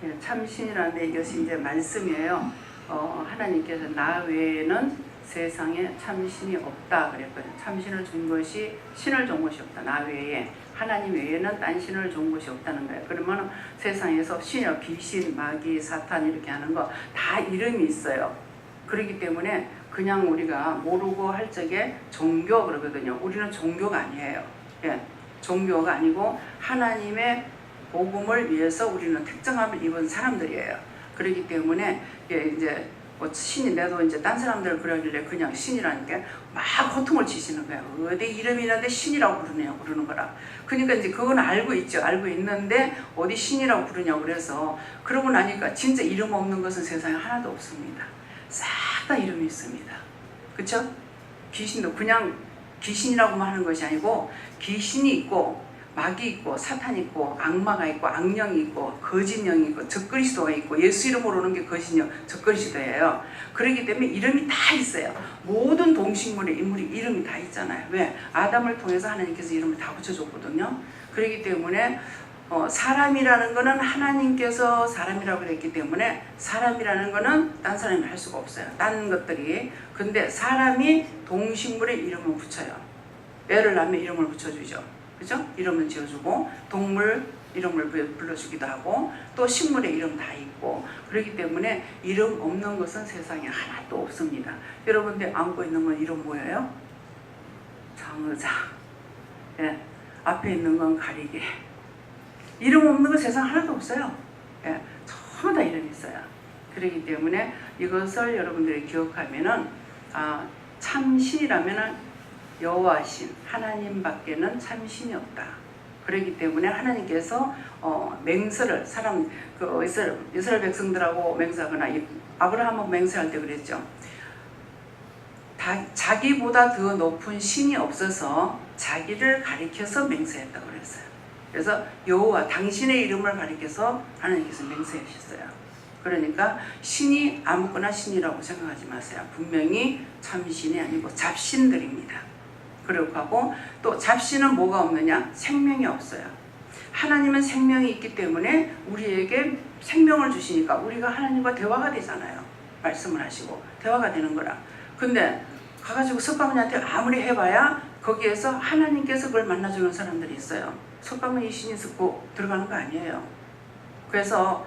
예, 참신이라는데 이것이 이제 말씀이에요. 하나님께서 나 외에는 세상에 참신이 없다 그랬거든요. 참신을 준 것이 신을 준 것이 없다. 나 외에 하나님 외에는 딴 신을 준 것이 없다는 거예요. 그러면 세상에서 신이요, 귀신, 마귀, 사탄 이렇게 하는 거 다 이름이 있어요. 그렇기 때문에 그냥 우리가 모르고 할 적에 종교 그러거든요. 우리는 종교가 아니에요. 예, 종교가 아니고 하나님의 복음을 위해서 우리는 특정함을 입은 사람들이에요. 그렇기 때문에 이제 뭐 신이 내도 이제 딴 사람들 그러길래 그냥 신이라는 게 막 호통을 치시는 거야. 어디 이름이 있는데 신이라고 부르냐고 그러는 거라. 그러니까 이제 그건 알고 있죠. 알고 있는데 어디 신이라고 부르냐고 그래서 그러고 나니까 진짜 이름 없는 것은 세상에 하나도 없습니다. 싹 다 이름이 있습니다. 그쵸? 귀신도 그냥 귀신이라고만 하는 것이 아니고 귀신이 있고 마귀 있고 사탄 있고 악마가 있고 악령이 있고 거짓령이 있고 적그리스도가 있고 예수 이름으로 오는 게 거짓령 적그리스도예요. 그렇기 때문에 이름이 다 있어요. 모든 동식물의 인물이 이름이 다 있잖아요. 왜? 아담을 통해서 하나님께서 이름을 다 붙여줬거든요. 그렇기 때문에 사람이라는 거는 하나님께서 사람이라고 그랬기 때문에 사람이라는 거는 딴 사람이 할 수가 없어요. 딴 것들이. 근데 사람이 동식물의 이름을 붙여요. 애를 낳으면 이름을 붙여주죠. 그죠? 이름을 지어주고 동물 이름을 불러주기도 하고 또 식물의 이름 다 있고 그렇기 때문에 이름 없는 것은 세상에 하나도 없습니다. 여러분들 안고 있는 건 이름 뭐예요? 장의자. 예. 앞에 있는 건 가리개. 이름 없는 건 세상 하나도 없어요. 예. 전부 다 이름이 있어요. 그렇기 때문에 이것을 여러분들이 기억하면은 참신이라면은 여호와신 하나님밖에는 참신이 없다. 그렇기 때문에 하나님께서 맹세를 이스라엘 백성들하고 맹세하거나 아브라함은 맹세할 때 그랬죠. 자기보다 더 높은 신이 없어서 자기를 가리켜서 맹세했다고 그랬어요. 그래서 여호와 당신의 이름을 가리켜서 하나님께서 맹세하셨어요. 그러니까 신이 아무거나 신이라고 생각하지 마세요. 분명히 참신이 아니고 잡신들입니다. 그렇고 하고 또 잡신은 뭐가 없느냐? 생명이 없어요. 하나님은 생명이 있기 때문에 우리에게 생명을 주시니까 우리가 하나님과 대화가 되잖아요. 말씀을 하시고 대화가 되는 거라. 근데 가가지고 석가모니한테 아무리 해봐야 거기에서 하나님께서 그걸 만나주는 사람들이 있어요. 석가모니 신이 듣고 들어가는 거 아니에요. 그래서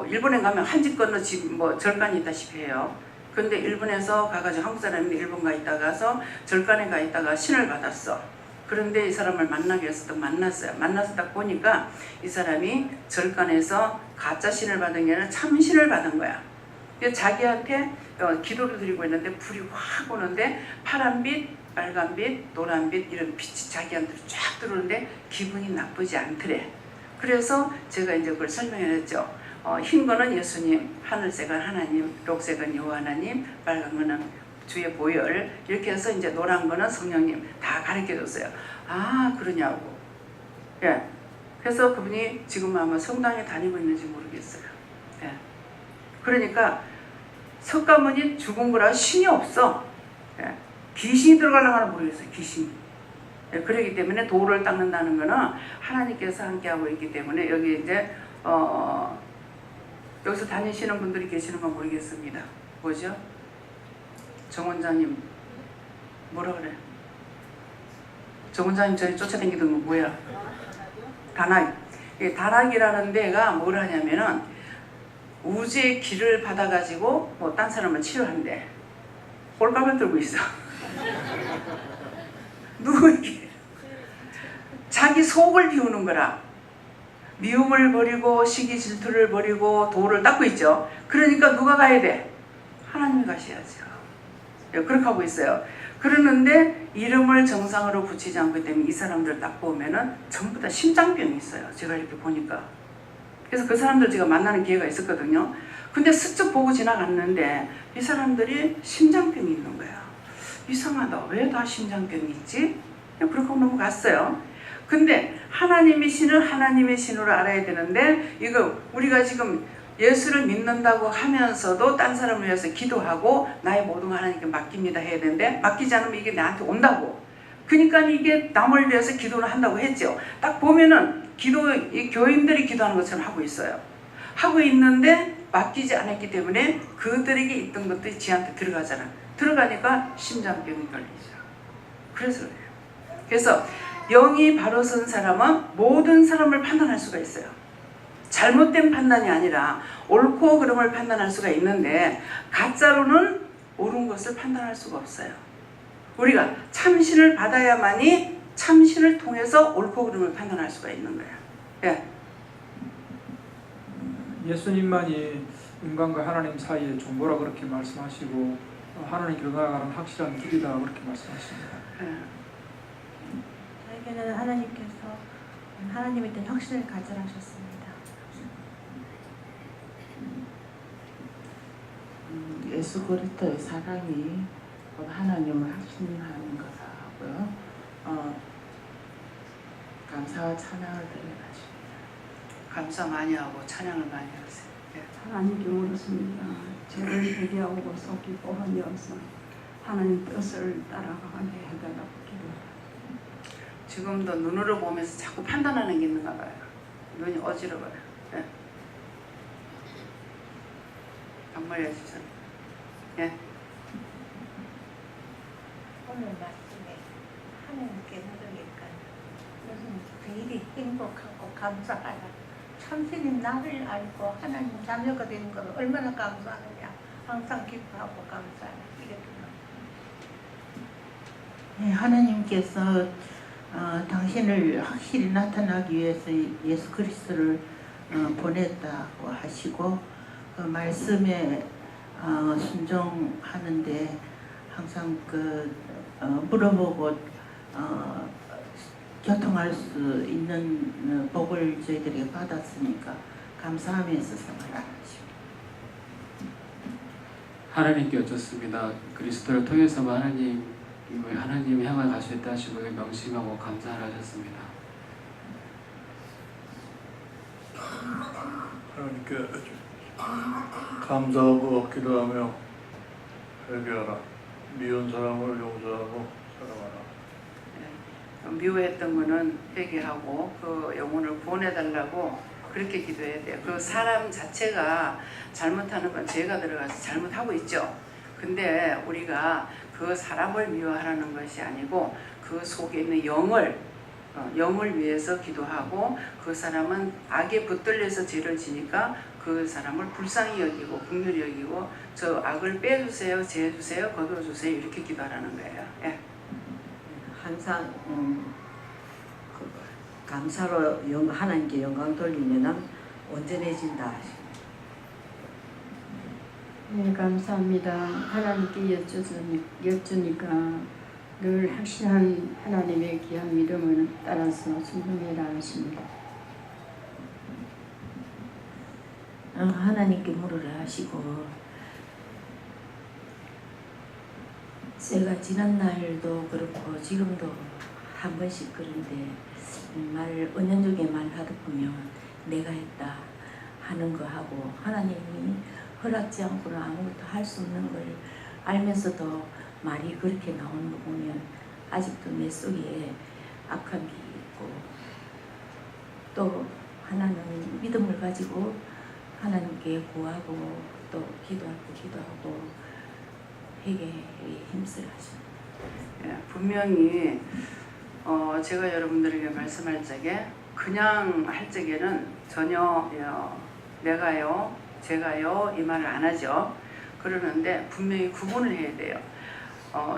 일본에 가면 한집 건너 집 절간이 있다시피 해요. 근데 일본에서 가가지고 한국 사람인데 일본 가 있다가서 절간에 가 있다가 신을 받았어. 그런데 이 사람을 만나기 위해서 또 만났어요. 만나서 딱 보니까 이 사람이 절간에서 가짜 신을 받은 게 아니라 참 신을 받은 거야. 자기한테 기도를 드리고 있는데 불이 확 오는데 파란빛, 빨간빛, 노란빛 이런 빛이 자기한테 쫙 들어오는데 기분이 나쁘지 않더래. 그래서 제가 이제 그걸 설명했죠. 흰 거는 예수님, 하늘색은 하나님, 녹색은 여호와 하나님, 빨간 거는 주의 보혈 이렇게 해서 이제 노란 거는 성령님 다 가르쳐줬어요. 아 그러냐고. 예. 그래서 그분이 지금 아마 성당에 다니고 있는지 모르겠어요. 예. 그러니까 석가모니 죽은 거라 신이 없어. 예. 귀신이 들어가려면 모르겠어요. 귀신. 예. 그렇기 때문에 돌을 닦는다는 거는 하나님께서 함께하고 있기 때문에 여기 이제 여기서 다니시는 분들이 계시는 건 모르겠습니다. 뭐죠? 정 원장님 뭐라 그래? 정 원장님 저희 쫓아다니던 건 뭐야? 다락. 다락이라는 데가 뭘 하냐면은 우주의 길을 받아가지고 뭐 딴 사람을 치료한대. 꼴값을 들고 있어. 누구에게? 자기 속을 비우는 거라. 미움을 버리고 시기 질투를 버리고 도를 닦고 있죠. 그러니까 누가 가야 돼? 하나님이 가셔야죠. 그렇게 하고 있어요. 그러는데 이름을 정상으로 붙이지 않기 때문에 이 사람들 딱 보면은 전부 다 심장병이 있어요. 제가 이렇게 보니까. 그래서 그 사람들 제가 만나는 기회가 있었거든요. 근데 슬쩍 보고 지나갔는데 이 사람들이 심장병이 있는 거야. 이상하다. 왜 다 심장병이 있지? 그렇게 넘어갔어요. 근데 하나님의 신을 하나님의 신으로 알아야 되는데 이거 우리가 지금 예수를 믿는다고 하면서도 딴 사람을 위해서 기도하고 나의 모든 걸 하나님께 맡깁니다 해야 되는데 맡기지 않으면 이게 나한테 온다고. 그러니까 이게 남을 위해서 기도를 한다고 했죠. 딱 보면은 이 교인들이 기도하는 것처럼 하고 있어요. 하고 있는데 맡기지 않았기 때문에 그들에게 있던 것들이 지한테 들어가잖아. 들어가니까 심장병이 걸리죠. 그래서 그래요. 그래서 영이 바로 선 사람은 모든 사람을 판단할 수가 있어요. 잘못된 판단이 아니라 옳고 그름을 판단할 수가 있는데 가짜로는 옳은 것을 판단할 수가 없어요. 우리가 참신을 받아야만이 참신을 통해서 옳고 그름을 판단할 수가 있는 거예요. 예. 예수님만이 인간과 하나님 사이의 정보라 그렇게 말씀하시고 하나님께 나아가는 확실한 길이다 그렇게 말씀하십니다. 저에게는 하나님께서 하나님에 대한 확신을 가져라 하셨습니다. 예수 그리스도의 사랑이 하나님을 확신하는 것하고요. 감사와 찬양을 드려가십니다. 감사 많이 하고 찬양을 많이 하세요. 하나님께 물었습니다. 저를 회개하고 속이고 하면서 하나님 뜻을 따라가게 해달라고 기도합니다. 지금도 눈으로 보면서 자꾸 판단하는 게 있는가 봐요. 눈이 어지러워요. 예. 반말해 주세요. 예. 오늘 말씀에 하나님께 물으니까 무슨 되게 행복하고 감사하다. 참신이 나를 알고 하나님 자녀가 되는 걸 얼마나 감사하느냐. 항상 기뻐하고 감사하다. 이렇게 네, 하나님께서 당신을 확실히 나타나기 위해서 예수 그리스도를 보냈다고 하시고 그 말씀에 순종하는데 항상 물어보고 교통할 수 있는 복을 저희들이 받았으니까 감사하면서 생활하십니다. 하나님께 여쭙습니다. 그리스도를 통해서 하나님이 향해 가셨다 하시고 명심하고 감사를 하셨습니다. 하나님께 감사하고 기도하며 회개하라. 미운 사람을 용서하고 사랑하라. 미워했던 거는 회개하고 그 영혼을 구원해달라고 그렇게 기도해야 돼요. 그 사람 자체가 잘못하는 건 죄가 들어가서 잘못하고 있죠. 근데 우리가 그 사람을 미워하라는 것이 아니고 그 속에 있는 영을 위해서 기도하고 그 사람은 악에 붙들려서 죄를 지니까 그 사람을 불쌍히 여기고 긍휼히 여기고 저 악을 빼주세요, 제해주세요, 거둬주세요 이렇게 기도하라는 거예요. 예. 항상 감사로 하나님께 영광 돌리면 온전해진다. 네, 감사합니다. 하나님께 여쭈니까 늘 확실한 하나님의 귀한 믿음을 따라서 순종해라 하십니다. 하나님께 물으라 하시고 제가 지난 날도 그렇고 지금도 한 번씩 그런데 은연중에 말하다 보면 내가 했다 하는 거 하고 하나님이 허락지 않고는 아무것도 할 수 없는 걸 알면서도 말이 그렇게 나오는 거 보면 아직도 내 속에 악한 게 있고 또 하나는 믿음을 가지고 하나님께 구하고 또 기도하고 회개에 힘쓰라 하십니다. 예, 분명히 제가 여러분들에게 말씀할 적에 그냥 할 적에는 전혀 내가요, 제가요 이 말을 안 하죠. 그러는데 분명히 구분을 해야 돼요.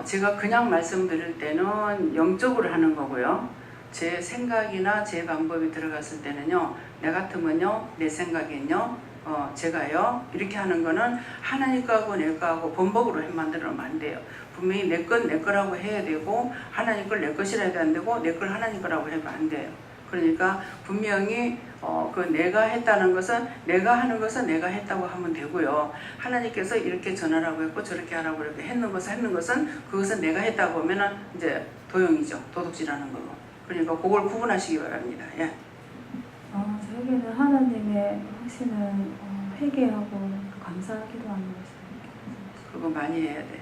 제가 그냥 말씀드릴 때는 영적으로 하는 거고요. 제 생각이나 제 방법이 들어갔을 때는요. 내 같으면요. 내 생각엔요. 제가요. 이렇게 하는 거는 하나님 거하고 내 거하고 번복으로 만들어놓으면 안 돼요. 분명히 내 건 내 거라고 해야 되고 하나님 걸 내 것이라 해도 안 되고 내 걸 하나님 거라고 해도 안 돼요. 그러니까 분명히 그 내가 했다는 것은 내가 하는 것은 내가 했다고 하면 되고요. 하나님께서 이렇게 전하라고 했고 저렇게 하라고 이렇게 했는 것은 그것은 내가 했다고 하면은 이제 도용이죠. 도둑질하는 거고. 그러니까 그걸 구분하시기 바랍니다. 예. 저에게는 하나님의 확신은 회개하고 감사하기도 하는 것입니다. 그거 많이 해야 돼.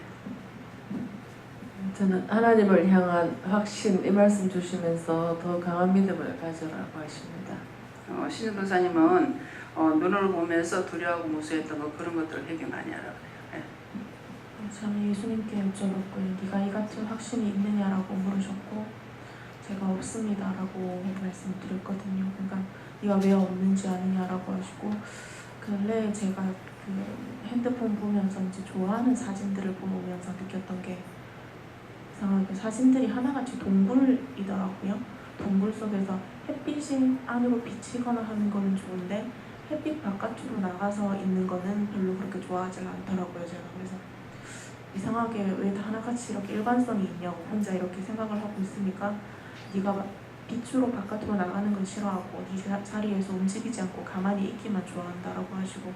저는 하나님을 향한 확신 이 말씀 주시면서 더 강한 믿음을 가져라고 하십니다. 신우 변사님은 눈을 보면서 두려워하고 무수했던 거 그런 것들을 회개 많이 하라고 그래요. 저는 예수님께 여쭤봤고요. 네가 이 같은 확신이 있느냐라고 물으셨고 제가 없습니다라고 말씀드렸거든요. 그러니까 네가 왜 없는지 아느냐라고 하시고 근래 제가 그 핸드폰 보면서 이제 좋아하는 사진들을 보면서 느꼈던 게 이상하게 사진들이 하나같이 동굴이더라고요. 동굴 속에서 햇빛이 안으로 비치거나 하는 거는 좋은데 햇빛 바깥으로 나가서 있는 거는 별로 그렇게 좋아하지 않더라고요. 제가 그래서 이상하게 왜 다 하나같이 이렇게 일관성이 있냐고 혼자 이렇게 생각을 하고 있으니까 네가 빛으로 바깥으로 나가는 건 싫어하고 네 자리에서 움직이지 않고 가만히 있기만 좋아한다라고 하시고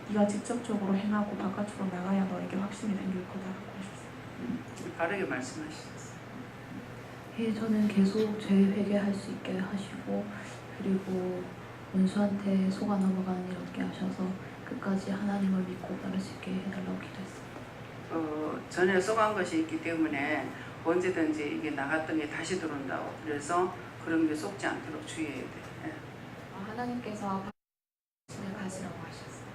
네가 직접적으로 행하고 바깥으로 나가야 너에게 확신이 생길 거다라고 하셨어요. 바르게 말씀하셨어요. 예, 저는 계속 죄 회개할 수 있게 하시고 그리고 원수한테 속아 넘어가는 일 없게 하셔서 끝까지 하나님을 믿고 따를 수 있게 해달라고 기도했습니다. 전에 속한 것이 있기 때문에 언제든지 이게 나갔던 게 다시 들어온다고. 그래서 그런 게 속지 않도록 주의해야 돼. 예. 하나님께서 확신을 가지라고 하셨어요.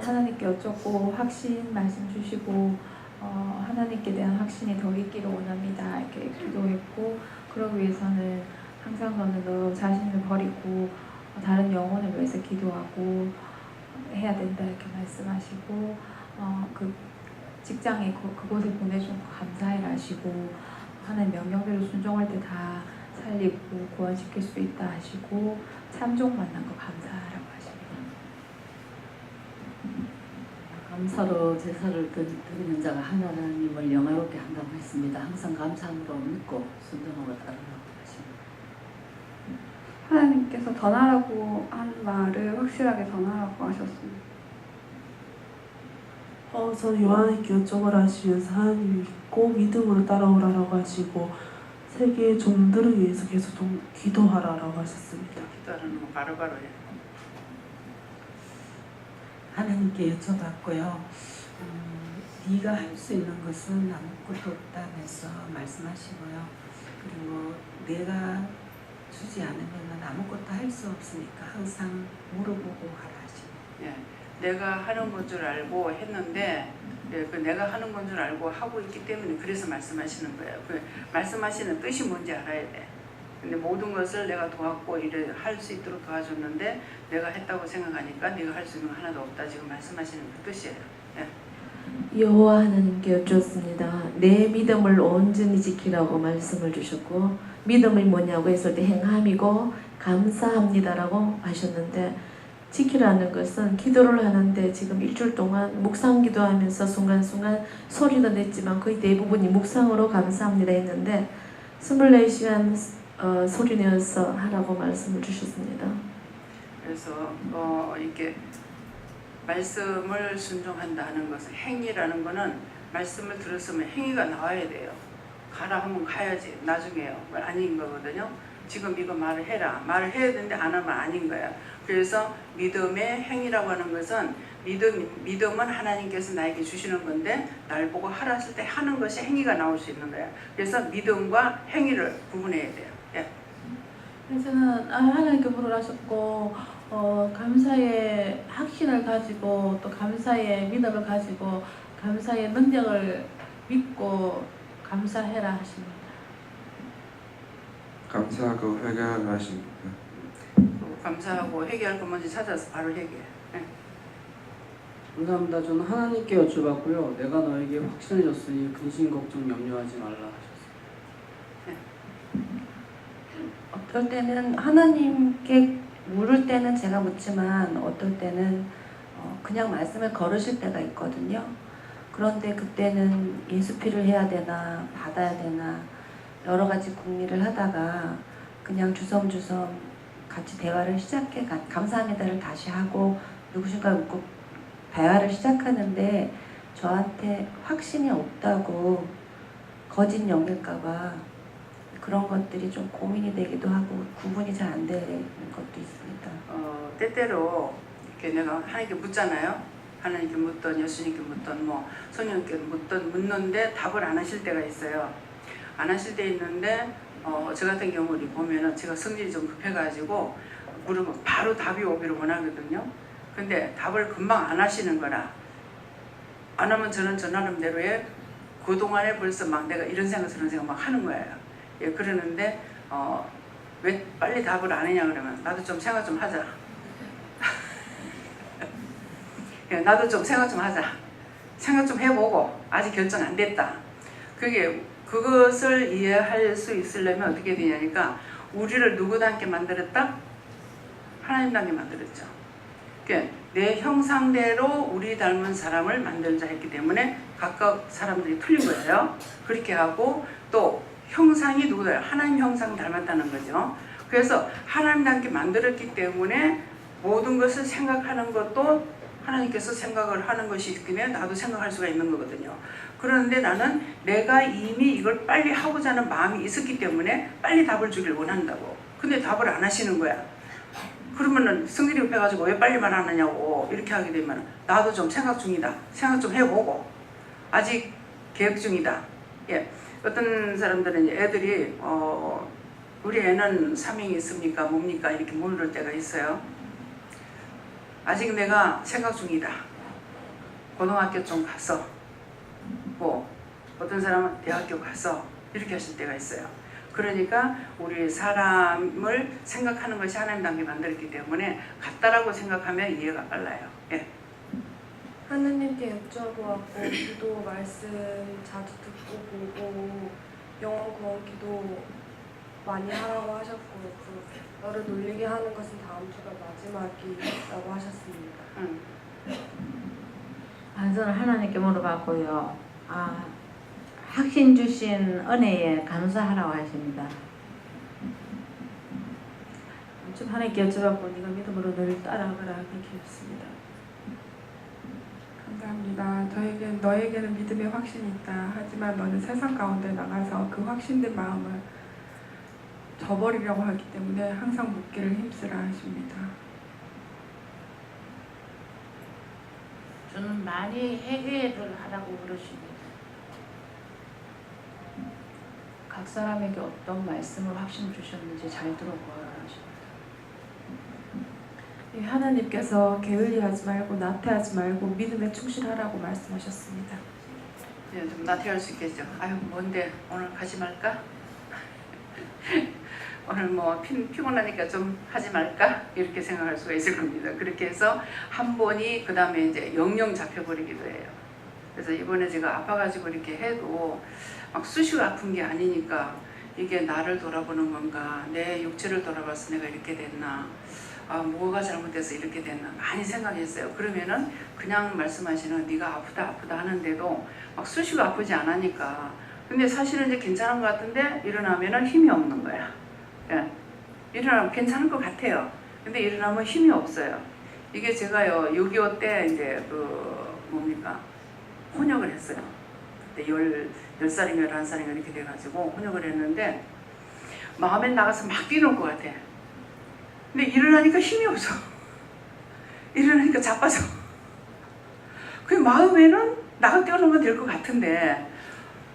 하나님께 여쭙고 확신 말씀 주시고 하나님께 대한 확신이 더 있기를 원합니다. 이렇게 기도했고 그러기 위해서는 항상 너는 너 자신을 버리고 다른 영혼을 위해서 기도하고 해야 된다 이렇게 말씀하시고 그 직장에 그곳에 보내준 거 감사해라 하시고 하나님 명령대로 순종할 때 다 살리고 구원시킬 수 있다 하시고 참종 만난 거 감사하라고 하십니다. 감사로 제사를 드리는 자가 하나님을 영화롭게 한다고 했습니다. 항상 감사함으로 믿고 순종하고 따르라고 하십니다. 하나님께서 전하라고 한 말을 확실하게 전하라고 하셨습니다. 저는 요한에게 여쭤보라 하시면서 하나님이 믿고 믿음으로 따라오라라고 하시고 세계의 종들을 위해서 계속 좀 기도하라라고 하셨습니다. 기도하는 거 바로바로 해. 하나님께 여쭤봤고요. 네가 할 수 있는 것은 아무것도 없다면서 말씀하시고요. 그리고 내가 주지 않으면 아무것도 할 수 없으니까 항상 물어보고 하라 하시고. 예. 내가 하는 건 줄 알고 했는데 그 내가 하는 건 줄 알고 하고 있기 때문에 그래서 말씀하시는 거예요. 그 말씀하시는 뜻이 뭔지 알아야 돼. 근데 모든 것을 내가 도왔고 이래 할 수 있도록 도와줬는데 내가 했다고 생각하니까 네가 할 수 있는 거 하나도 없다. 지금 말씀하시는 그 뜻이에요. 예. 여호와 하나님께 여쭈었습니다. 내 믿음을 온전히 지키라고 말씀을 주셨고 믿음이 뭐냐고 했을 때 행함이고 감사합니다라고 하셨는데 지키라는 것은 기도를 하는데 지금 일주일 동안 묵상 기도하면서 순간순간 소리도 냈지만 거의 대부분이 묵상으로 감사합니다 했는데 24시간 소리 내어서 하라고 말씀을 주셨습니다. 그래서 이렇게 말씀을 순종한다는 것은 행위라는 거는 말씀을 들었으면 행위가 나와야 돼요. 가라 하면 가야지. 나중에요. 아닌 거거든요. 지금 이거 말을 해라. 말을 해야 되는데 안 하면 아닌 거야. 그래서 믿음의 행위라고 하는 것은 믿음은 하나님께서 나에게 주시는 건데 날 보고 하라 했을 때 하는 것이 행위가 나올 수 있는 거야. 그래서 믿음과 행위를 구분해야 돼요. 예. 그래서는 하나님께 물어하셨고 감사의 확신을 가지고 또 감사의 믿음을 가지고 감사의 능력을 믿고 감사해라 하십니다. 감사하고 회개하라 하십니다. 감사하고 회개할 거 먼저 찾아서 바로 회개. 네. 감사합니다. 저는 하나님께 여쭤봤고요. 내가 너에게 확신을 줬으니 근심 걱정 염려하지 말라 하셨어요. 네. 어떨 때는 하나님께 물을 때는 제가 묻지만 어떨 때는 그냥 말씀을 걸으실 때가 있거든요. 그런데 그때는 예수피를 해야 되나 받아야 되나 여러 가지 궁리를 하다가 그냥 주섬주섬 같이 대화를 시작해 감사합니다를 다시 하고 누구신가 묻고 대화를 시작하는데 저한테 확신이 없다고 거짓 연기일까봐 그런 것들이 좀 고민이 되기도 하고 구분이 잘 안 되는 것도 있습니다. 때때로 이렇게 내가 하나님께 묻잖아요. 하나님께 묻던 예수님께 묻던 뭐 성령께 묻는데 답을 안 하실 때가 있어요. 안 하실 때 있는데 저 같은 경우를 보면은 제가 성질이 좀 급해가지고 물으면 바로 답이 오기를 원하거든요. 근데 답을 금방 안 하시는 거라 안 하면 저는 저 나름대로의 그동안에 벌써 막 내가 이런 생각 저런 생각 막 하는 거예요. 예, 그러는데 왜 빨리 답을 안 하냐 그러면 나도 좀 생각 좀 하자. 나도 좀 생각 좀 하자. 생각 좀 해보고 아직 결정 안 됐다. 그것을 이해할 수 있으려면 어떻게 되냐니까 우리를 누구와 함께 만들었다? 하나님답게 만들었죠. 그러니까 내 형상대로 우리 닮은 사람을 만들자 했기 때문에 각각 사람들이 틀린 거예요. 그렇게 하고 또 형상이 누구예요? 하나님 형상 닮았다는 거죠. 그래서 하나님답게 만들었기 때문에 모든 것을 생각하는 것도 하나님께서 생각을 하는 것이 있으면 나도 생각할 수가 있는 거거든요. 그런데 나는 내가 이미 이걸 빨리 하고자 하는 마음이 있었기 때문에 빨리 답을 주길 원한다고. 근데 답을 안 하시는 거야. 그러면은 성질이 급해가지고 왜 빨리 말 안 하냐고 이렇게 하게 되면 나도 좀 생각 중이다. 생각 좀 해보고 아직 계획 중이다. 예. 어떤 사람들은 이제 애들이 우리 애는 사명이 있습니까? 뭡니까? 이렇게 물을 때가 있어요. 아직 내가 생각 중이다. 고등학교 좀 가서 뭐 어떤 사람은 대학교 가서 이렇게 하실 때가 있어요. 그러니까 우리 사람을 생각하는 것이 하나님답게 만들었기 때문에 같다라고 생각하면 이해가 빨라요. 예. 하느님께 여쭤보았고 기도 말씀 자주 듣고 보고 영어 구원 기도 많이 하라고 하셨고 너를 놀리게 하는 것은 다음 주가 마지막이라고 하셨습니다. 저는 하나님께 물어봤고요. 확신 주신 은혜에 감사하라고 하십니다. 좀 하나님께 여쭤봤고 네가 믿음으로 너를 따라가라 그렇게 했습니다. 감사합니다. 너에게는 믿음의 확신이 있다. 하지만 너는 세상 가운데 나가서 그 확신된 마음을 저버리려고 하기 때문에 항상 묻기를 힘쓰라 하십니다. 저는 많이 회개를 하라고 그러십니다. 각 사람에게 어떤 말씀을 확신 주셨는지 잘 들어보아라 하십니다. 하나님께서 게을리하지 말고 나태하지 말고 믿음에 충실하라고 말씀하셨습니다. 예, 좀 나태할 수 있겠죠. 아유 뭔데 오늘 가지 말까? 오늘 뭐 피곤하니까 좀 하지 말까? 이렇게 생각할 수가 있을 겁니다. 그렇게 해서 한 번이 그 다음에 이제 영영 잡혀버리기도 해요. 그래서 이번에 제가 아파가지고 이렇게 해도 막 쑤시고 아픈 게 아니니까 이게 나를 돌아보는 건가, 내 육체를 돌아봐서 내가 이렇게 됐나, 뭐가 잘못돼서 이렇게 됐나 많이 생각했어요. 그러면은 그냥 말씀하시는 네가 아프다 하는데도 막 쑤시고 아프지 않으니까. 근데 사실은 이제 괜찮은 것 같은데 일어나면은 힘이 없는 거야. 예. 일어나면 괜찮을 것 같아요. 근데 일어나면 힘이 없어요. 이게 제가요 6.25 때 이제 혼역을 했어요. 그때 10살인가 11살인가 이렇게 돼가지고 혼역을 했는데 마음에 나가서 막 뛰는 것 같아. 근데 일어나니까 힘이 없어. 일어나니까 자빠져. 그 마음에는 나가 뛰어놀면 될 것 같은데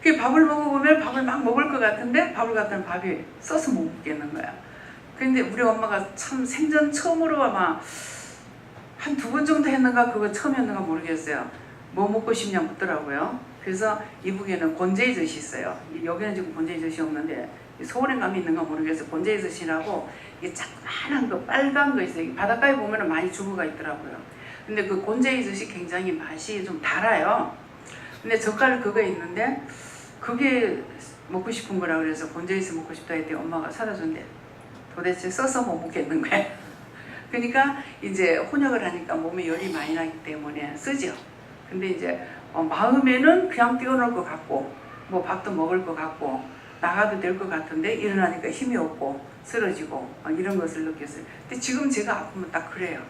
그 밥을 먹어보면 밥을 막 먹을 것 같은데 밥을 갖다는 밥이 써서 못 먹겠는 거야. 근데 우리 엄마가 참 생전 처음으로 아마 한 2번 정도 했는가 그거 처음이었는가 모르겠어요. 뭐 먹고 싶냐 묻더라고요. 그래서 이북에는 곤제이젓이 있어요. 여기는 지금 곤제이젓이 없는데 서울에 가면 있는가 모르겠어요. 곤제이젓이라고 이게 조그만한 거 빨간 거 있어요. 바닷가에 보면 많이 주부가 있더라고요. 근데 그 곤제이젓이 굉장히 맛이 좀 달아요. 근데 젓갈 그거 있는데 그게 먹고 싶은 거라 그래서 곤제이젓 먹고 싶다 했더니 엄마가 사다 준대. 도대체 써서 못 먹겠는 거야. 그러니까 이제 혼역을 하니까 몸에 열이 많이 나기 때문에 쓰죠. 근데 이제 마음에는 그냥 뛰어놀 것 같고 뭐 밥도 먹을 것 같고 나가도 될 것 같은데 일어나니까 힘이 없고 쓰러지고 이런 것을 느꼈어요. 근데 지금 제가 아프면 딱 그래요.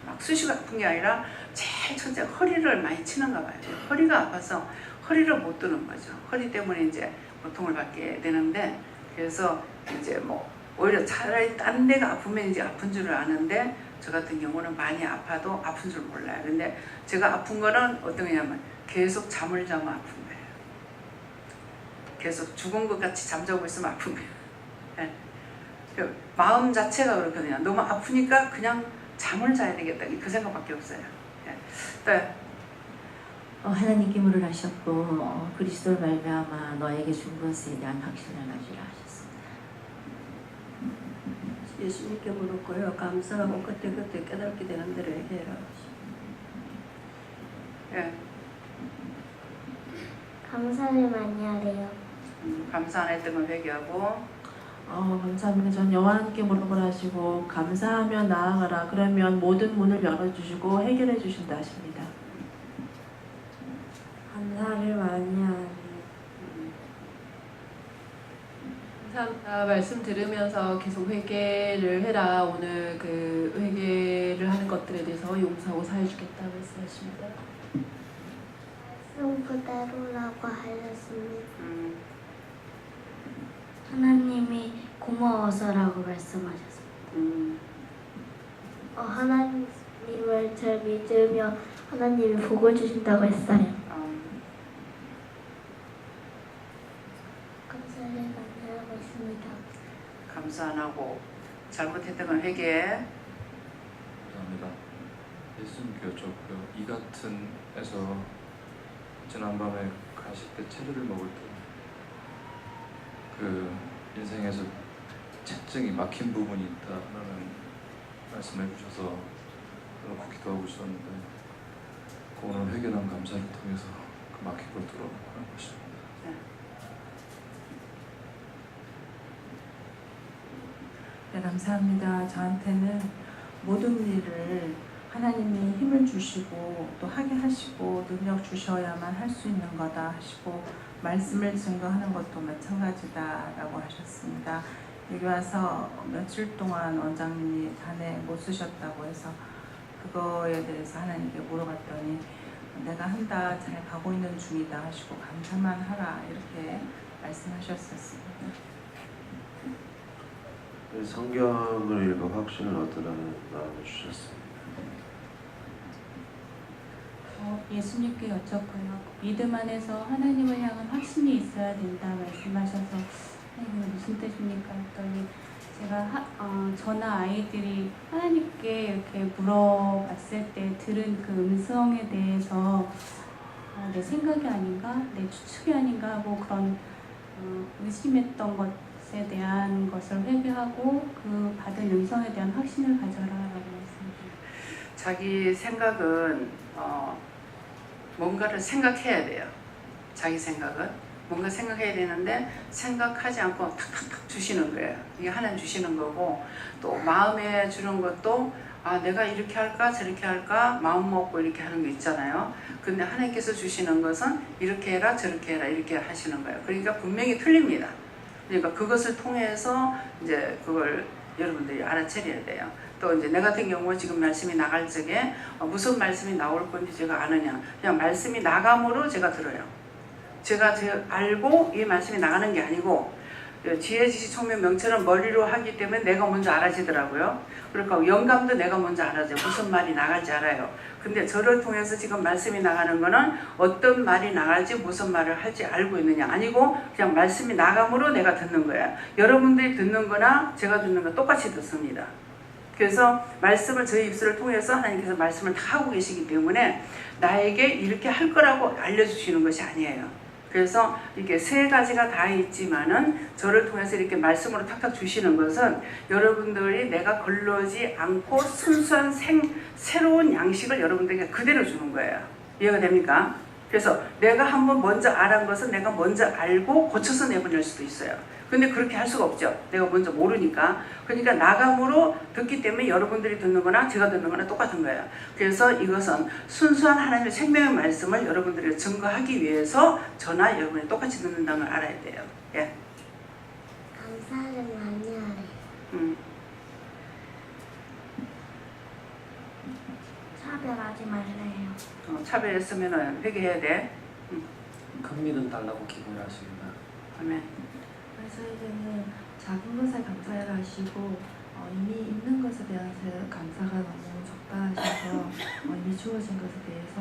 막 쑤시고 아픈 게 아니라 제일 첫째 허리를 많이 치는가 봐요. 허리가 아파서 허리를 못 드는 거죠. 허리 때문에 이제 고통을 받게 되는데 그래서 이제 뭐 오히려 차라리 딴 데가 아프면 이제 아픈 줄을 아는데 저 같은 경우는 많이 아파도 아픈 줄 몰라요. 근데 제가 아픈 거는 어떤 거냐면 계속 잠을 자면 아픈 거예요. 계속 죽은 것 같이 잠자고 있으면 아픈 거예요. 네. 그 마음 자체가 그렇거든요. 너무 아프니까 그냥 잠을 자야 되겠다. 그 생각밖에 없어요. 네. 네. 하나님께 물을 하셨고 그리스도를 말미암아 너에게 준 것에 대한 확신을 가지라 하셨습니다. 예수님께 물었고요. 감사하고 그때그때 깨닫게 되는 대로 해라. 예. 감사를 많이 하래요. 감사 안 했던 건 회개하고 감사합니다. 전 여호와 함께 무릎을 하시고 감사하며 나아가라. 그러면 모든 문을 열어주시고 해결해 주신다 하십니다. 감사를 많이 하니 감사합니다. 말씀 들으면서 계속 회개를 해라. 오늘 그 회개를 하는 것들에 대해서 용서하고 사해주겠다 말씀하십니다. 말씀 그대로라고 하셨습니다. 하나님이 고마워서라고 말씀하셨습니다. 하나님을 잘 믿으며 하나님이 복을 주신다고 했어요. 감사를 많이 하고 있습니다. 감사 안 하고 잘못했던 건 회개. 감사합니다. 예수님께 여쭙고요. 이 같은 에서 지난밤에 가실 때 체리를 먹을 때 그 인생에서 채증이 막힌 부분이 있다라는 말씀을 해주셔서 그렇고 기도하고 있었는데 그 오늘 회개랑 감사를 통해서 그 막힌 걸 뚫어가는 것입니다. 네, 감사합니다. 저한테는 모든 일을 하나님이 힘을 주시고 또 하게 하시고 능력 주셔야만 할 수 있는 거다 하시고 말씀을 증거하는 것도 마찬가지다라고 하셨습니다. 여기 와서 며칠 동안 원장님이 단에 못 쓰셨다고 해서 그거에 대해서 하나님께 물어봤더니 내가 한다, 잘 가고 있는 중이다 하시고 감사만 하라 이렇게 말씀하셨었습니다. 성경을 읽어 확신을 얻으라는 마음을 주셨습니다. 예수님께 여쭙고요. 믿음 안에서 하나님을 향한 확신이 있어야 된다 말씀하셔서 이게 무슨 뜻입니까? 했더니 제가 저나 아이들이 하나님께 이렇게 물어봤을 때 들은 그 음성에 대해서 내 생각이 아닌가? 내 추측이 아닌가? 하고 그런 의심했던 것에 대한 것을 회개하고 그 받은 음성에 대한 확신을 가져라라고 말씀드립니다. 자기 생각은 뭔가를 생각해야 돼요. 자기 생각은 뭔가 생각해야 되는데 생각하지 않고 탁탁탁 주시는 거예요. 이게 하나님 주시는 거고 또 마음에 주는 것도 내가 이렇게 할까 저렇게 할까 마음 먹고 이렇게 하는 거 있잖아요. 근데 하나님께서 주시는 것은 이렇게 해라 저렇게 해라 이렇게 하시는 거예요. 그러니까 분명히 틀립니다. 그러니까 그것을 통해서 이제 그걸 여러분들이 알아차려야 돼요. 또 이제 내 같은 경우 지금 말씀이 나갈 적에 무슨 말씀이 나올 건지 제가 아느냐. 그냥 말씀이 나감으로 제가 들어요. 제가 알고 이 말씀이 나가는 게 아니고 지혜, 지식, 총명, 명철은 머리로 하기 때문에 내가 먼저 알아지더라고요. 그러니까 영감도 내가 먼저 알아져요. 무슨 말이 나갈지 알아요. 근데 저를 통해서 지금 말씀이 나가는 거는 어떤 말이 나갈지 무슨 말을 할지 알고 있느냐. 아니고 그냥 말씀이 나감으로 내가 듣는 거야. 여러분들이 듣는 거나 제가 듣는 거 똑같이 듣습니다. 그래서 말씀을 저희 입술을 통해서 하나님께서 말씀을 다 하고 계시기 때문에 나에게 이렇게 할 거라고 알려주시는 것이 아니에요. 그래서 이렇게 세 가지가 다 있지만은 저를 통해서 이렇게 말씀으로 탁탁 주시는 것은 여러분들이 내가 걸러지 않고 순수한 새로운 양식을 여러분들에게 그대로 주는 거예요. 이해가 됩니까? 그래서 내가 한번 먼저 알은 것은 내가 먼저 알고 고쳐서 내보낼 수도 있어요. 근데 그렇게 할 수가 없죠. 내가 먼저 모르니까. 그러니까 나감으로 듣기 때문에 여러분들이 듣는 거나 제가 듣는 거나 똑같은 거예요. 그래서 이것은 순수한 하나님의 생명의 말씀을 여러분들이 증거하기 위해서 저나 여러분이 똑같이 듣는다는 걸 알아야 돼요. 예. 감사를 많이 하래. 차별하지 말래요. 차별했으면 회개해야 돼. 큰 믿음 달라고 기도를 하십니다. 아멘. 말씀에는 작은 것에 감사를 하시고 이미 있는 것에 대한 감사가 너무 적다 하셔서 이미 주어진 것에 대해서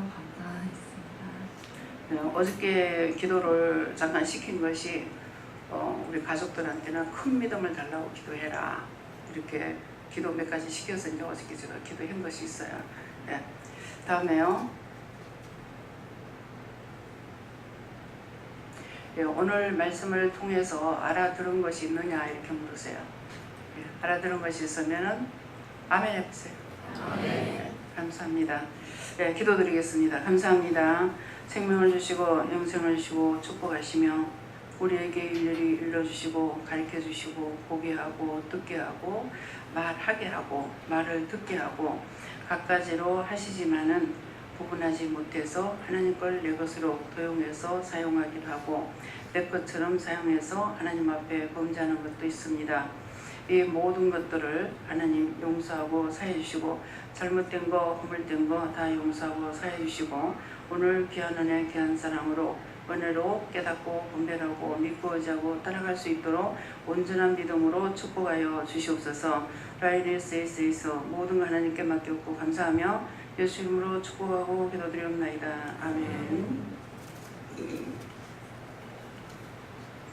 감사했습니다. 어저께 기도를 잠깐 시킨 것이 우리 가족들한테는 큰 믿음을 달라고 기도해라. 이렇게 기도 몇 가지 시켜서 이제 어저께 제가 기도한 것이 있어요. 네. 다음에요. 예, 오늘 말씀을 통해서 알아들은 것이 있느냐 이렇게 물으세요. 예, 알아들은 것이 있으면은 아멘 해보세요. 네, 감사합니다. 예, 기도드리겠습니다. 감사합니다. 생명을 주시고 영생을 주시고 축복하시며 우리에게 일일이 일러주시고 가르쳐주시고 보게 하고 듣게 하고 말하게 하고 말을 듣게 하고 갖가지로 하시지만은 구분하지 못해서 하나님 걸 내 것으로 도용해서 사용하기도 하고 내 것처럼 사용해서 하나님 앞에 범죄하는 것도 있습니다. 이 모든 것들을 하나님 용서하고 사해 주시고 잘못된 거 허물된 거 다 용서하고 사해 주시고 오늘 귀한 은혜 귀한 사랑으로 은혜로 깨닫고 분별하고 믿고 의지하고 따라갈 수 있도록 온전한 믿음으로 축복하여 주시옵소서. 라이네스에서 모든 거 하나님께 맡겼고 감사하며 예수 이름으로 축복하고 기도드리옵나이다. 아멘.